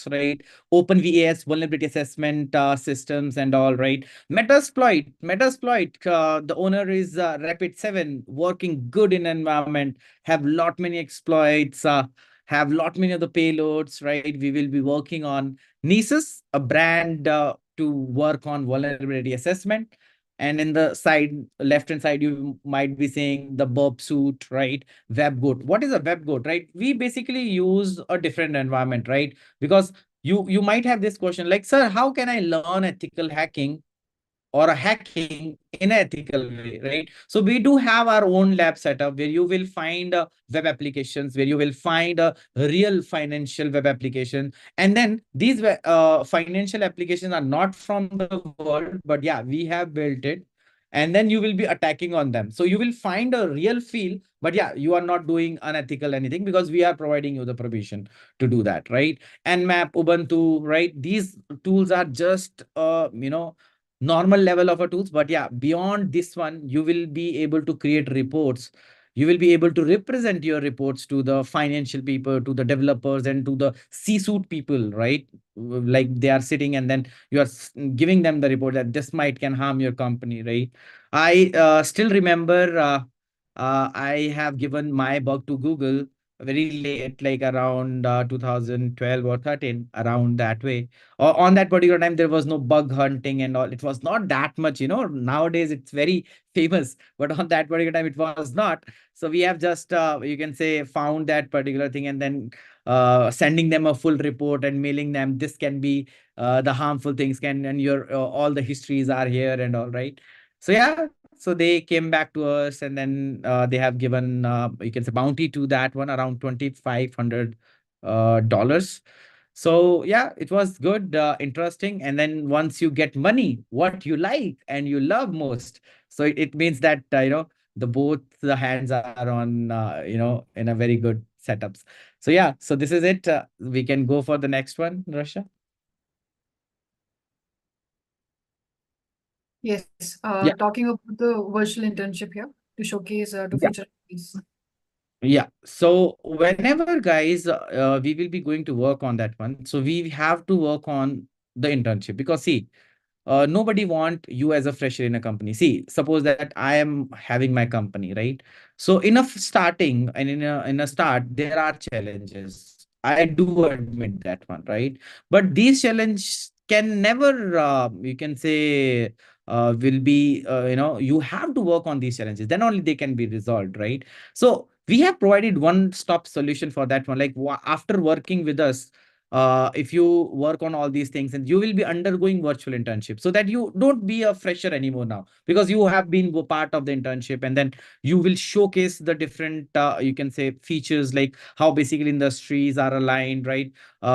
right? OpenVAS vulnerability assessment systems and all, right? Metasploit. The owner is Rapid7, working good in environment, have lot many exploits. Have lot many of the payloads, right? We will be working on Nessus, a brand to work on vulnerability assessment. And in the side, left hand side, you might be saying the burp suit, right? WebGoat. What is a WebGoat, right? We basically use a different environment, right? Because you might have this question like, sir, how can I learn ethical hacking or a hacking in an ethical way, right? So we do have our own lab setup where you will find web applications, where you will find a real financial web application. And then these financial applications are not from the world, but yeah, we have built it. And then you will be attacking on them. So you will find a real feel, but yeah, you are not doing unethical anything because we are providing you the permission to do that, right? Nmap, Ubuntu, right? These tools are just, normal level of a tools, but yeah, beyond this one you will be able to create reports. You will be able to represent your reports to the financial people, to the developers, and to the c-suite people, right? Like they are sitting, and then you are giving them the report that this might can harm your company, right? I still remember, I have given my bug to Google very late, like around 2012 or 13, around that way. On that particular time, there was no bug hunting and all. It was not that much, nowadays it's very famous, but on that particular time it was not. So we have just, you can say, found that particular thing, and then sending them a full report and mailing them, this can be the harmful things can, and your all the histories are here and all, right? So yeah, so they came back to us, and then they have given, you can say, bounty to that one around $2,500 dollars. So yeah, it was good, interesting. And then once you get money, what you like and you love most, so it means that the both the hands are on, in a very good setups. So yeah, so this is it. We can go for the next one, Russia. Yes, Yeah. talking about the virtual internship here to showcase to future employees. Yeah. So whenever guys, we will be going to work on that one. So we have to work on the internship because see, nobody want you as a fresher in a company. See, suppose that I am having my company, right? So in a starting and in a start, there are challenges. I do admit that one, right? But these challenges can never, you can say, will be, you have to work on these challenges. Then only they can be resolved, right? So we have provided one-stop solution for that one. Like after working with us, if you work on all these things, and you will be undergoing virtual internship, so that you don't be a fresher anymore now, because you have been part of the internship, and then you will showcase the different, you can say, features, like how basically industries are aligned, right?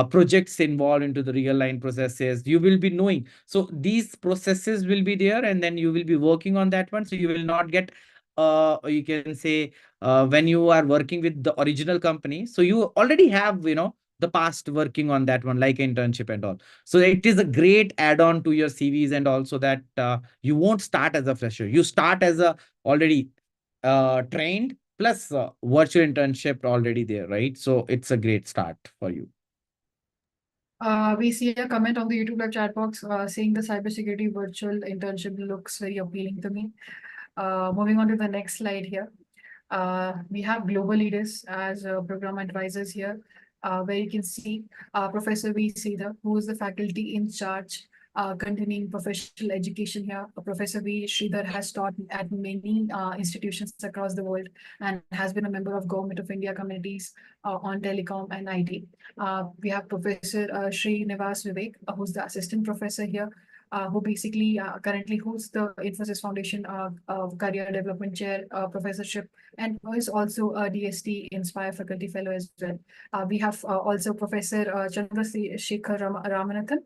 Projects involved into the real line processes, you will be knowing. So these processes will be there, and then you will be working on that one. So you will not get, you can say, when you are working with the original company, so you already have, the past working on that one, like internship and all. So it is a great add-on to your CVs, and also that you won't start as a fresher. You start as a already trained, plus virtual internship already there, right? So it's a great start for you. We see a comment on the YouTube live chat box saying the cybersecurity virtual internship looks very appealing to me. Moving on to the next slide here. We have global leaders as program advisors here, where you can see Professor V. Sridhar, who is the faculty in charge continuing professional education here. Professor V. Sridhar has taught at many institutions across the world and has been a member of Government of India committees on telecom and IT. We have Professor Sri Nivas Vivek, who's the assistant professor here, who basically currently holds the Infosys Foundation Career Development Chair professorship, and who is also a DST Inspire Faculty Fellow as well. We have also Professor Chandrasekhar Ramanathan,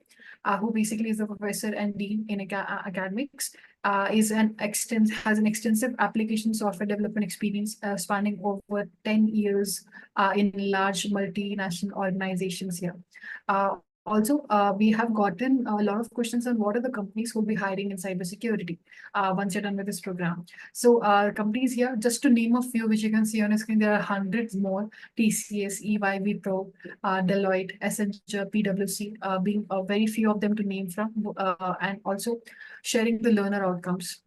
who basically is the professor and dean in academics. Has an extensive application software development experience spanning over 10 years in large multinational organizations here. Also, we have gotten a lot of questions on what are the companies who will be hiring in cybersecurity once you're done with this program. So companies here, just to name a few, which you can see on the screen, there are hundreds more: TCS, EY, Wipro, Deloitte, Accenture, PwC, being very few of them to name from, and also sharing the learner outcomes.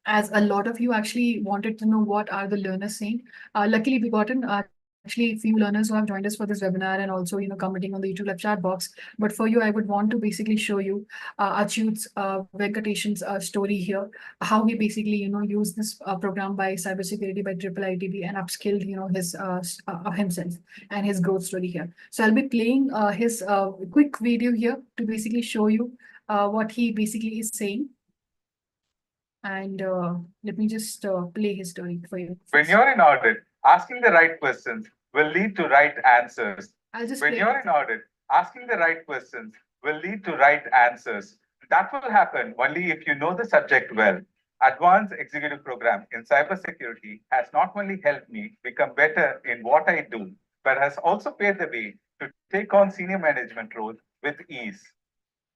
As a lot of you actually wanted to know what are the learners saying. Luckily, we got an actually a few learners who have joined us for this webinar and also, commenting on the YouTube live chat box. But for you, I would want to basically show you Achyut's Venkateshan's story here, how he basically, used this program by cybersecurity by IIIT and upskilled, his himself and his growth story here. So I'll be playing his quick video here to basically show you what he basically is saying. And let me just play his story for you. When you're in audit, asking the right questions will lead to right answers. When you're in audit, asking the right questions will lead to right answers. That will happen only if you know the subject well. Advanced Executive Program in Cybersecurity has not only helped me become better in what I do, but has also paved the way to take on senior management roles with ease.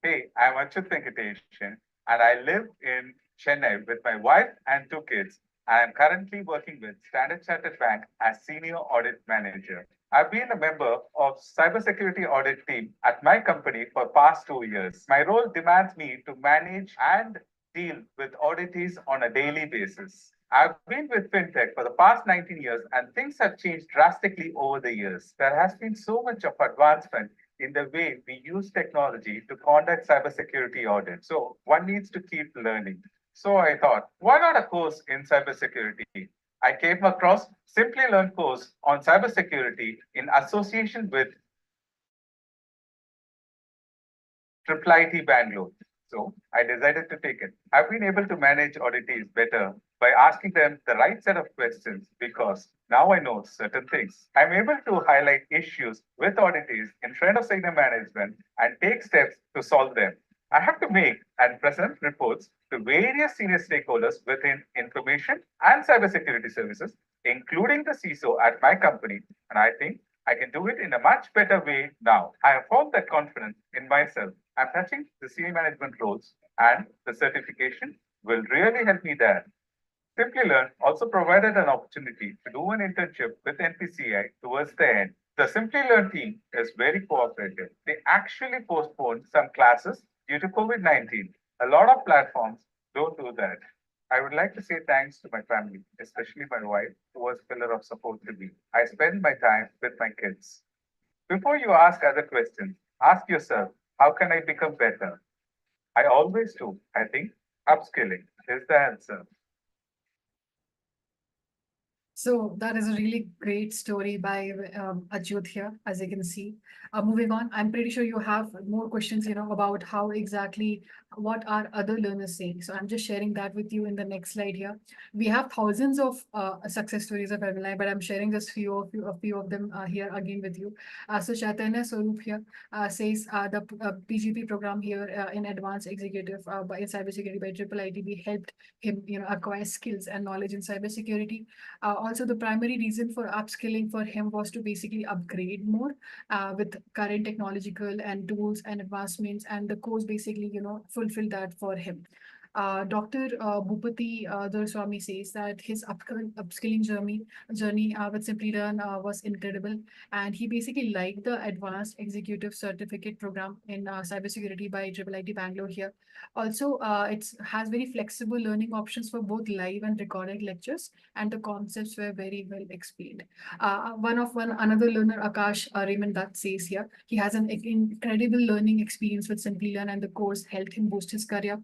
Hey, I'm Achyut Venkateshan, and I live in Chennai with my wife and 2 kids. I am currently working with Standard Chartered Bank as Senior Audit Manager. I've been a member of Cybersecurity Audit team at my company for past 2 years. My role demands me to manage and deal with auditees on a daily basis. I've been with FinTech for the past 19 years, and things have changed drastically over the years. There has been so much of advancement in the way we use technology to conduct cybersecurity audits. So one needs to keep learning. So I thought, why not a course in cybersecurity? I came across SimplyLearn course on cybersecurity in association with IIIT Bangalore. So I decided to take it. I've been able to manage auditees better by asking them the right set of questions because now I know certain things. I'm able to highlight issues with auditees in front of senior management and take steps to solve them. I have to make and present reports to various senior stakeholders within information and cybersecurity services, including the CISO at my company. And I think I can do it in a much better way now. I have found that confidence in myself. I'm touching the senior management roles, and the certification will really help me there. SimplyLearn also provided an opportunity to do an internship with NPCI towards the end. The SimplyLearn team is very cooperative. They actually postponed some classes due to COVID-19. A lot of platforms don't do that. I would like to say thanks to my family, especially my wife, who was a pillar of support to me. I spend my time with my kids. Before you ask other questions, ask yourself, how can I become better? I always do. I think upskilling is the answer. So that is a really great story by Achyut here, as you can see. Moving on, I'm pretty sure you have more questions, about how exactly what are other learners saying. So I'm just sharing that with you in the next slide here. We have thousands of success stories of every line, but I'm sharing just a few of them here again with you. So Chaitanya Swarup here says the PGP program here in Advanced Executive in Cybersecurity by IIIT helped him, acquire skills and knowledge in cybersecurity. Also, the primary reason for upskilling for him was to basically upgrade more with current technological and tools and advancements, and the course basically, fulfill that for him. Dr. Bhupati Dorswamy says that his upskilling journey with SimplyLearn was incredible, and he basically liked the Advanced Executive Certificate Program in Cybersecurity by IIIT Bangalore here. Also, it has very flexible learning options for both live and recorded lectures, and the concepts were very well explained. Another learner, Akash Raymond, that says here he has an incredible learning experience with SimplyLearn, and the course helped him boost his career.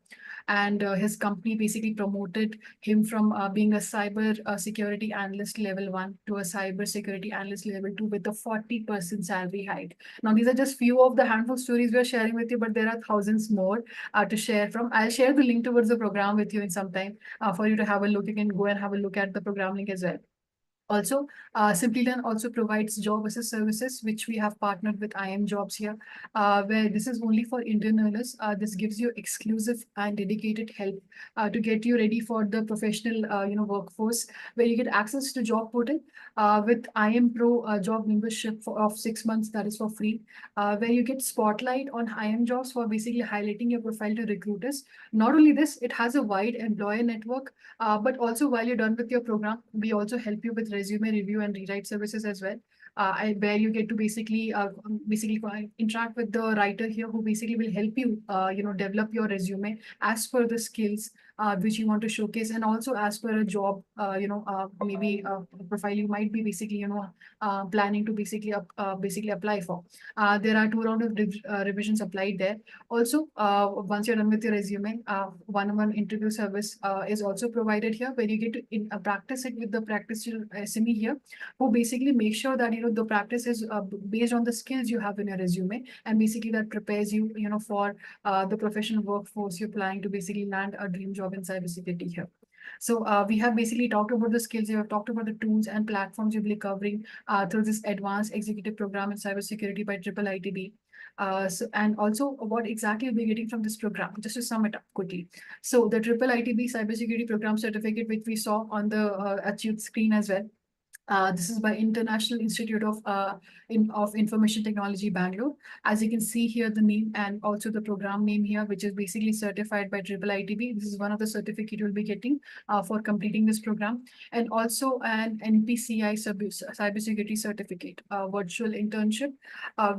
And his company basically promoted him from being a cyber security analyst level 1 to a cyber security analyst level 2 with a 40% salary hike. Now, these are just few of the handful stories we are sharing with you, but there are thousands more to share from. I'll share the link towards the program with you in some time for you to have a look. You can go and have a look at the program link as well. Also, SimplyLearn also provides job assist services, which we have partnered with IM Jobs here, where this is only for Indian earners. This gives you exclusive and dedicated help to get you ready for the professional, workforce, where you get access to job portal with IM Pro job membership of 6 months, that is for free, where you get spotlight on IM Jobs for basically highlighting your profile to recruiters. Not only this, it has a wide employer network, but also while you're done with your program, we also help you with resume review and rewrite services as well, where you get to basically interact with the writer here, who basically will help you, develop your resume as per the skills which you want to showcase, and also as per a job, maybe a profile you might be basically, planning to basically apply for. There are 2 rounds of revisions applied there. Also, once you're done with your resume, one-on-one interview service is also provided here, where you get to practice it with the practice SME here, who basically make sure that the practice is based on the skills you have in your resume, and basically that prepares you, for the professional workforce you're planning to basically land a dream job in cybersecurity here. So we have basically talked about the skills, we have talked about the tools and platforms you'll be covering through this advanced executive program in cybersecurity by IIIT. And also what exactly you'll be getting from this program, just to sum it up quickly. So the IIIT Cybersecurity Program Certificate, which we saw on the achieved screen as well. This is by International Institute of Information Technology, Bangalore. As you can see here, the name and also the program name here, which is basically certified by IIIT. This is one of the certificate you'll be getting for completing this program, and also an NPCI cybersecurity certificate, virtual internship,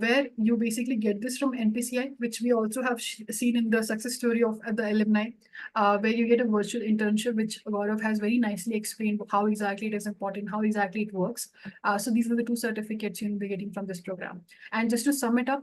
where you basically get this from NPCI, which we also have seen in the success story of the alumni, where you get a virtual internship, which Gaurav has very nicely explained how exactly it is important, how exactly it works. So these are the 2 certificates you'll be getting from this program. And just to sum it up,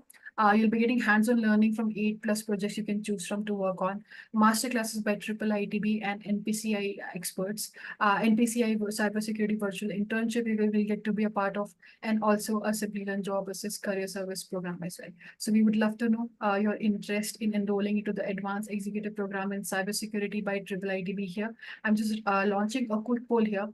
you'll be getting hands-on learning from 8+ projects you can choose from to work on, master classes by IIIT and NPCI experts, NPCI cybersecurity virtual internship you will get to be a part of, and also a SimplyLearn job assist career service program as well. So we would love to know your interest in enrolling into the advanced executive program in cybersecurity by IIIT here. I'm just launching a quick poll here.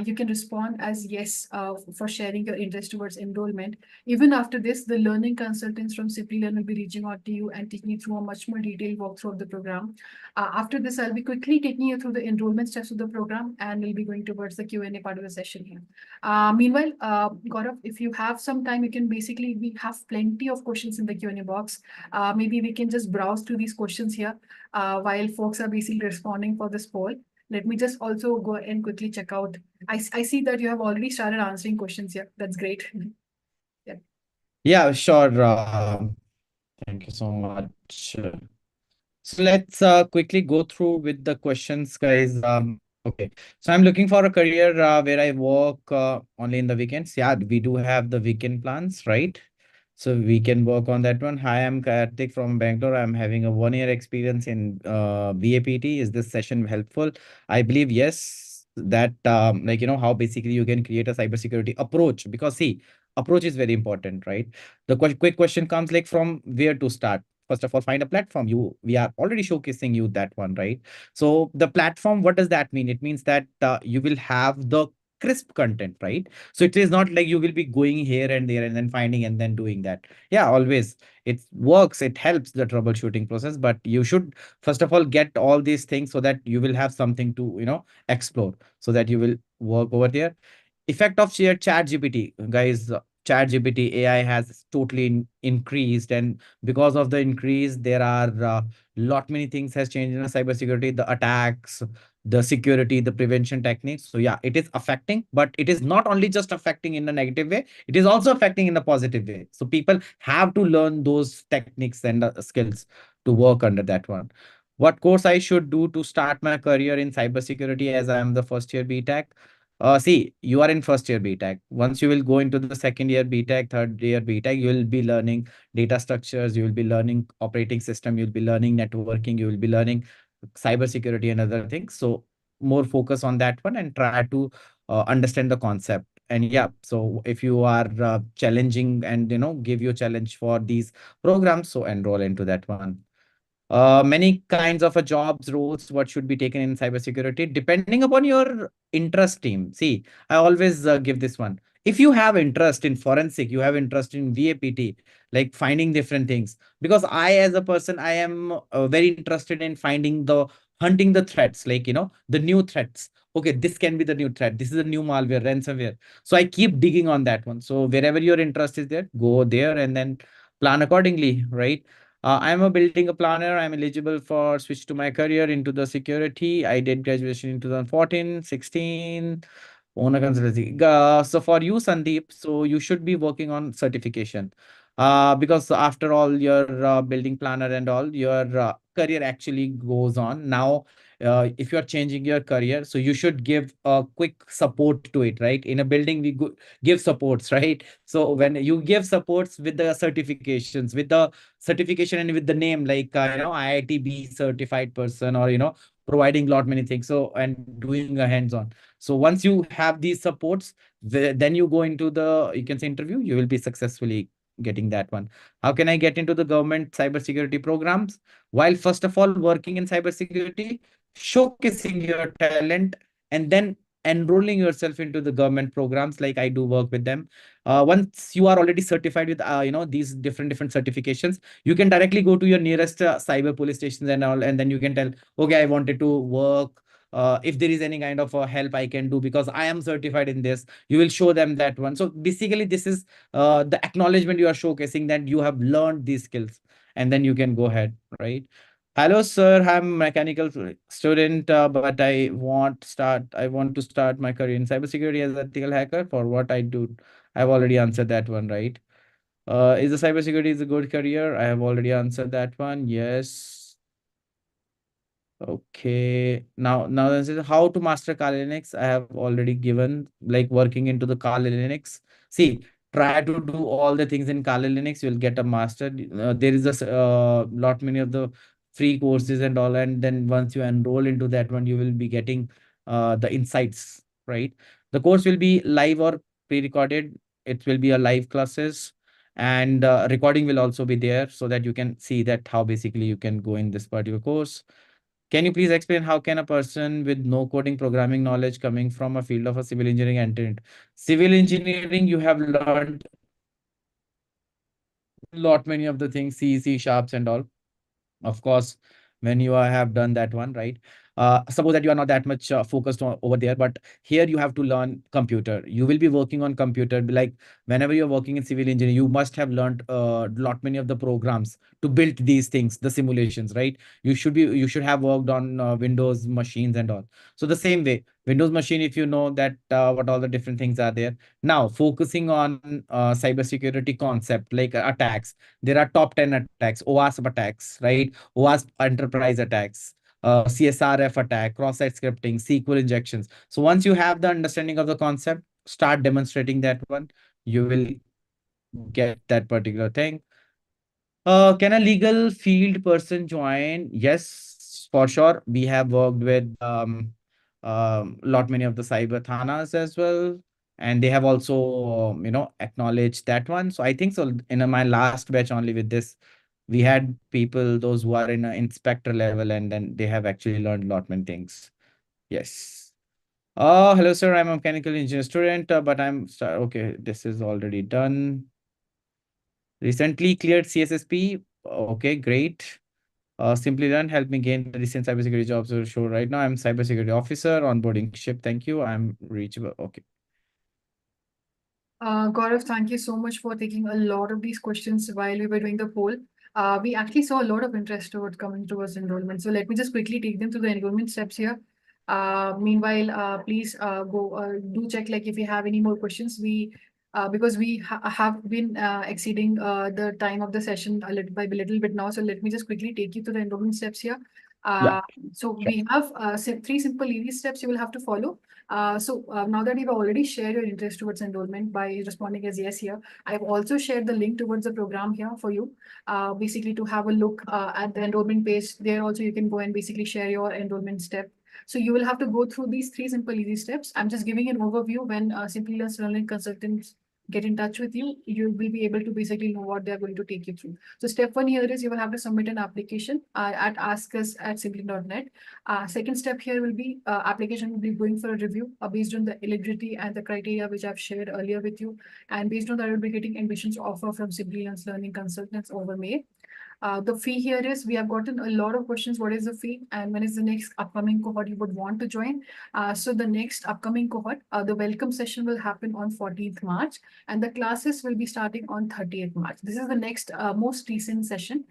You can respond as yes for sharing your interest towards enrollment. Even after this, the learning consultants from SimplyLearn will be reaching out to you and taking you through a much more detailed walkthrough of the program. After this, I'll be quickly taking you through the enrollment steps of the program, and we'll be going towards the Q&A part of the session here. Meanwhile, Gaurav, if you have some time, we have plenty of questions in the Q&A box. Maybe we can just browse through these questions here while folks are basically responding for this poll. Let me just also go and quickly check out. I see that you have already started answering questions here. That's great. Yeah. Yeah, sure. Thank you so much. So let's quickly go through with the questions, guys. Okay, so I'm looking for a career where I work only in the weekends. Yeah, we do have the weekend plans, right? So we can work on that one. Hi, I'm Karthik from Bangalore. I'm having a 1-year experience in VAPT. Is this session helpful? I believe yes. That how basically you can create a cybersecurity approach, because see, approach is very important, right? The quick question comes like, from where to start? First of all, find a platform. We are already showcasing you that one, right? So the platform, what does that mean? It means that you will have the crisp content, right? So it is not like you will be going here and there and then finding and then doing that. Yeah, always it works. It helps the troubleshooting process, but you should first of all get all these things so that you will have something to, explore, so that you will work over there. Effect of shared chat GPT, guys. Chat GPT AI has totally increased, and because of the increase, there are lot many things has changed in the cybersecurity, the attacks, the security, the prevention techniques. So yeah, it is affecting, but it is not only just affecting in a negative way, it is also affecting in a positive way. So people have to learn those techniques and skills to work under that one. What course I should do to start my career in cybersecurity, as I am the first year BTech? See, you are in first year BTech. Once you will go into the second year BTech, third year BTech, you will be learning data structures, you will be learning operating system, you'll be learning networking, you will be learning cybersecurity and other things. So more focus on that one and try to understand the concept. And yeah, so if you are challenging and give you a challenge for these programs, so enroll into that one. Many kinds of jobs roles what should be taken in cybersecurity depending upon your interest team. See, I always give this one. If you have interest in forensic, you have interest in VAPT, like finding different things, because I as a person, I am very interested in finding the hunting the threats, like the new threats. Okay, this can be the new threat, this is a new malware, ransomware. So I keep digging on that one. So wherever your interest is there, go there and then plan accordingly, right? I'm a building a planner. I'm eligible for switch to my career into the security. I did graduation in 2014, 16, own a consultancy. So for you, Sandeep, so you should be working on certification. Because after all, your building planner and all, your career actually goes on. Now if you are changing your career, so you should give a quick support to it, right? In a building, we give supports, right? So when you give supports with the certifications, with the certification and with the name, like IITB certified person, or providing lot many things, so and doing a hands-on. So once you have these supports, then you go into the, you can say, interview, you will be successfully getting that one. How can I get into the government cybersecurity programs? While first of all working in cybersecurity, showcasing your talent, and then enrolling yourself into the government programs, like I do work with them. Once you are already certified with these different certifications, you can directly go to your nearest cyber police stations and all, and then you can tell, okay, I wanted to work, if there is any kind of help I can do because I am certified in this. You will show them that one. So basically this is the acknowledgement you are showcasing that you have learned these skills, and then you can go ahead, right? Hello, sir. I'm mechanical student, but I want to start my career in cybersecurity as an ethical hacker. For what I do, I've already answered that one, right? Is the cybersecurity is a good career? I have already answered that one. Yes. Okay. Now this is how to master Kali Linux. I have already given, like, working into the Kali Linux. See, try to do all the things in Kali Linux. You'll get a master. There is a lot many of the free courses and all, and then once you enroll into that one, you will be getting the insights, right? The course will be live or pre-recorded. It will be a live classes, and recording will also be there so that you can see that how basically you can go in this particular course. Can you please explain how can a person with no coding programming knowledge coming from a field of a civil engineering enter into civil engineering? You have learned lot many of the things, C sharps and all. Of course, when you have done that one, right? Suppose that you are not that much focused on over there, but here you have to learn computer. You will be working on computer. Like whenever you're working in civil engineering, you must have learned lot many of the programs to build these things, the simulations, right? You should have worked on Windows machines and all. So the same way, Windows machine, if you know that what all the different things are there. Now focusing on cybersecurity concept like attacks. There are top 10 attacks, OWASP attacks, right? OWASP enterprise attacks, CSRF attack, cross-site scripting, SQL injections. So once you have the understanding of the concept, start demonstrating that one. You will get that particular thing. Can a legal field person join? Yes, for sure. We have worked with lot many of the cyber thanas as well, and they have also acknowledged that one. So I think so. In my last batch only with this, we had people those who are in an inspector level, and then they have actually learned lot many things. Yes. Hello, sir. I'm a mechanical engineer student, but okay. This is already done. Recently cleared CSSP. Okay, great. SimplyLearn helped me gain the recent cybersecurity jobs to show right now. I'm cybersecurity officer, onboarding ship. Thank you. I'm reachable. Okay. Gaurav, thank you so much for taking a lot of these questions while we were doing the poll. We actually saw a lot of interest towards coming towards enrollment. So let me just quickly take them through the enrollment steps here. Meanwhile, please go do check like if you have any more questions. Because we have been exceeding the time of the session a little by a little bit now. So let me just quickly take you through the enrollment steps here. Yeah, So sure. we have three simple easy steps you will have to follow. Now that you've already shared your interest towards enrollment by responding as yes here, I've also shared the link towards the program here for you, basically to have a look at the enrollment page. There also you can go and basically share your enrollment step. So you will have to go through these three simple easy steps. I'm just giving an overview. When SimplyLearn learning consultants get in touch with you, you will be able to basically know what they're going to take you through. So step one here is you will have to submit an application at askus@simply.net. Second step here will be application will be going for a review based on the eligibility and the criteria which I've shared earlier with you. And based on that, I will be getting admissions offer from SimplyLearn's learning consultants over May. The fee here is we have gotten a lot of questions. What is the fee and when is the next upcoming cohort you would want to join? So the next upcoming cohort, the welcome session will happen on 14th March and the classes will be starting on 30th March. This is the next most recent session.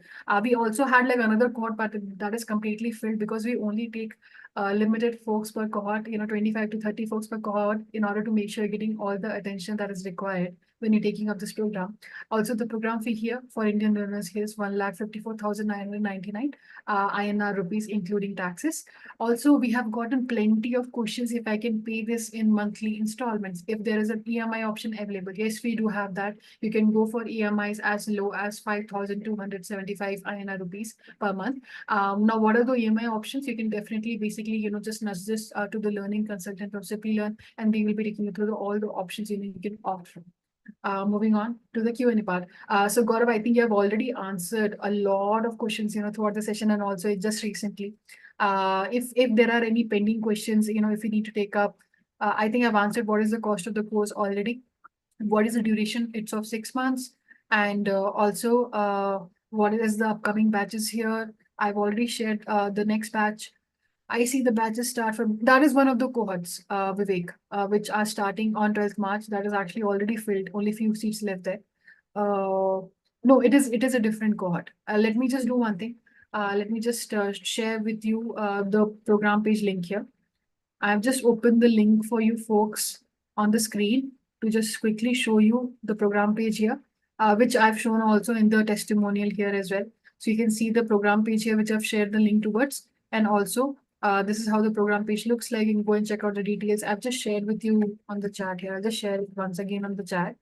We also had like another cohort, but that is completely filled because we only take limited folks per cohort, 25 to 30 folks per cohort, in order to make sure you're getting all the attention that is required when you're taking up this program. Also, the program fee here for Indian learners is 1,54,999 INR rupees, including taxes. Also, we have gotten plenty of questions if I can pay this in monthly installments, if there is an EMI option available. Yes, we do have that. You can go for EMIs as low as 5,275 INR rupees per month. Now, what are the EMI options? You can definitely basically, just nudge this to the learning consultant of SimplyLearn, and they will be taking you through all the options you can opt from. Moving on to the Q&A part. So Gaurav, I think you have already answered a lot of questions, throughout the session and also just recently. If there are any pending questions, if you need to take up, I think I've answered what is the cost of the course already. What is the duration? It's of 6 months. And also, what is the upcoming batches here? I've already shared the next batch. I see the batches start from, that is one of the cohorts, Vivek, which are starting on 12th March. That is actually already filled, only few seats left there. No, it is a different cohort. Let me just do one thing. Let me just share with you the program page link here. I've just opened the link for you folks on the screen to just quickly show you the program page here, which I've shown also in the testimonial here as well. So you can see the program page here, which I've shared the link towards. And also, this is how the program page looks like. You can go and check out the details. I've just shared with you on the chat here. I'll just share it once again on the chat.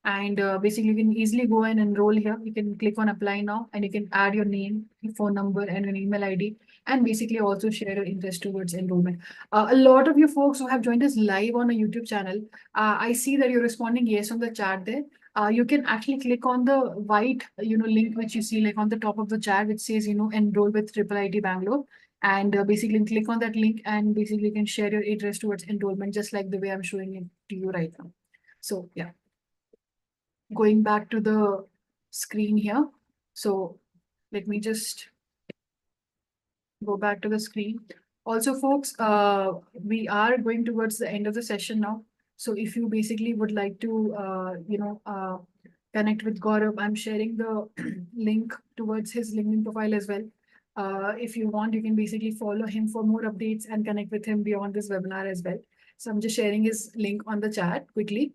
And basically, you can easily go and enroll here. You can click on apply now, and you can add your name, your phone number, and your email ID, and basically also share your interest towards enrollment. A lot of you folks who have joined us live on a YouTube channel, I see that you're responding yes on the chat there. You can actually click on the white, link which you see like on the top of the chat, which says, enroll with IIIT Bangalore. And basically click on that link and basically you can share your interest towards enrollment, just like the way I'm showing it to you right now. So yeah. Going back to the screen here. So let me just go back to the screen. Also, folks, we are going towards the end of the session now. So if you basically would like to, connect with Gaurav, I'm sharing the link towards his LinkedIn profile as well. If you want, you can basically follow him for more updates and connect with him beyond this webinar as well. So I'm just sharing his link on the chat quickly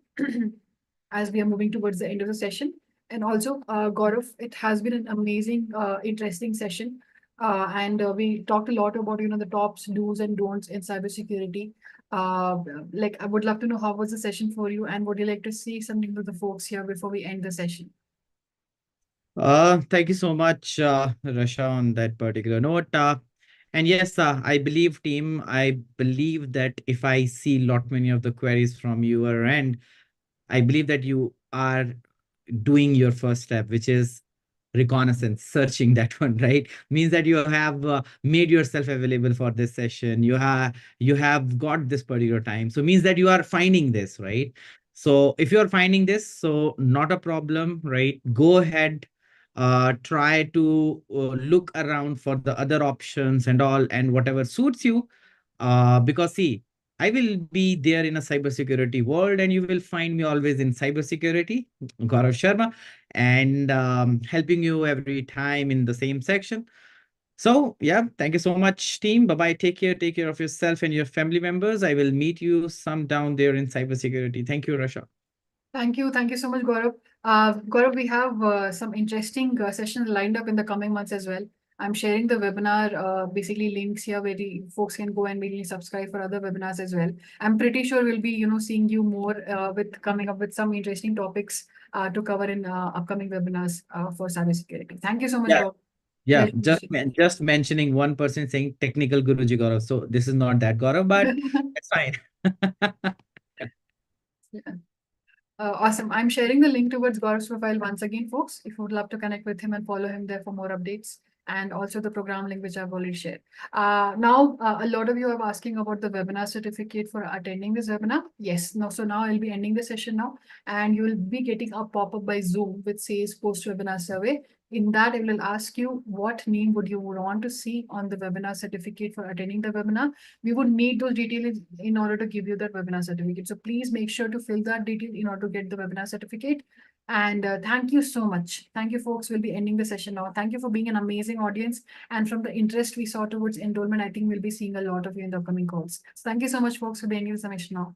as we are moving towards the end of the session. And also, Gaurav, it has been an amazing, interesting session. And we talked a lot about, the tops, do's and don'ts in cybersecurity. Like, I would love to know how was the session for you, and would you like to say something to the folks here before we end the session? Thank you so much, Rasha, on that particular note. And yes, I believe, team, I believe that if I see lot many of the queries from your end, I believe that you are doing your first step, which is reconnaissance, searching that one, right? Means that you have made yourself available for this session. You have got this particular time. So means that you are finding this, right? So if you are finding this, so not a problem, right? Go ahead, try to look around for the other options and all, and whatever suits you. Because see, I will be there in a cybersecurity world, and you will find me always in cybersecurity, Gaurav Sharma, and helping you every time in the same section. So yeah, thank you so much, team. Bye bye. Take care. Take care of yourself and your family members. I will meet you some down there in cybersecurity. Thank you, Rasha. Thank you. Thank you so much, Gaurav. Gaurav, we have some interesting sessions lined up in the coming months as well. I'm sharing the webinar, basically links here where the folks can go and maybe subscribe for other webinars as well. I'm pretty sure we'll be, seeing you more with coming up with some interesting topics to cover in upcoming webinars for cybersecurity. Thank you so much, Yeah. Gaurav. Yeah, Really appreciate just mentioning one person saying technical Guruji Gaurav. So this is not that Gaurav, but it. it's fine. Yeah. Awesome. I'm sharing the link towards Gaurav's profile once again, folks, if you would love to connect with him and follow him there for more updates, and also the program link, which I've already shared. Now, a lot of you are asking about the webinar certificate for attending this webinar. Yes. No. So now I'll be ending the session now, and you will be getting a pop-up by Zoom which says post-webinar survey. In that, it will ask you what name would you want to see on the webinar certificate for attending the webinar. We would need those details in order to give you that webinar certificate. So please make sure to fill that detail in order to get the webinar certificate. And thank you so much. Thank you, folks. We'll be ending the session now. Thank you for being an amazing audience. And from the interest we saw towards enrollment, I think we'll be seeing a lot of you in the upcoming calls. So thank you so much, folks, for being in the session now.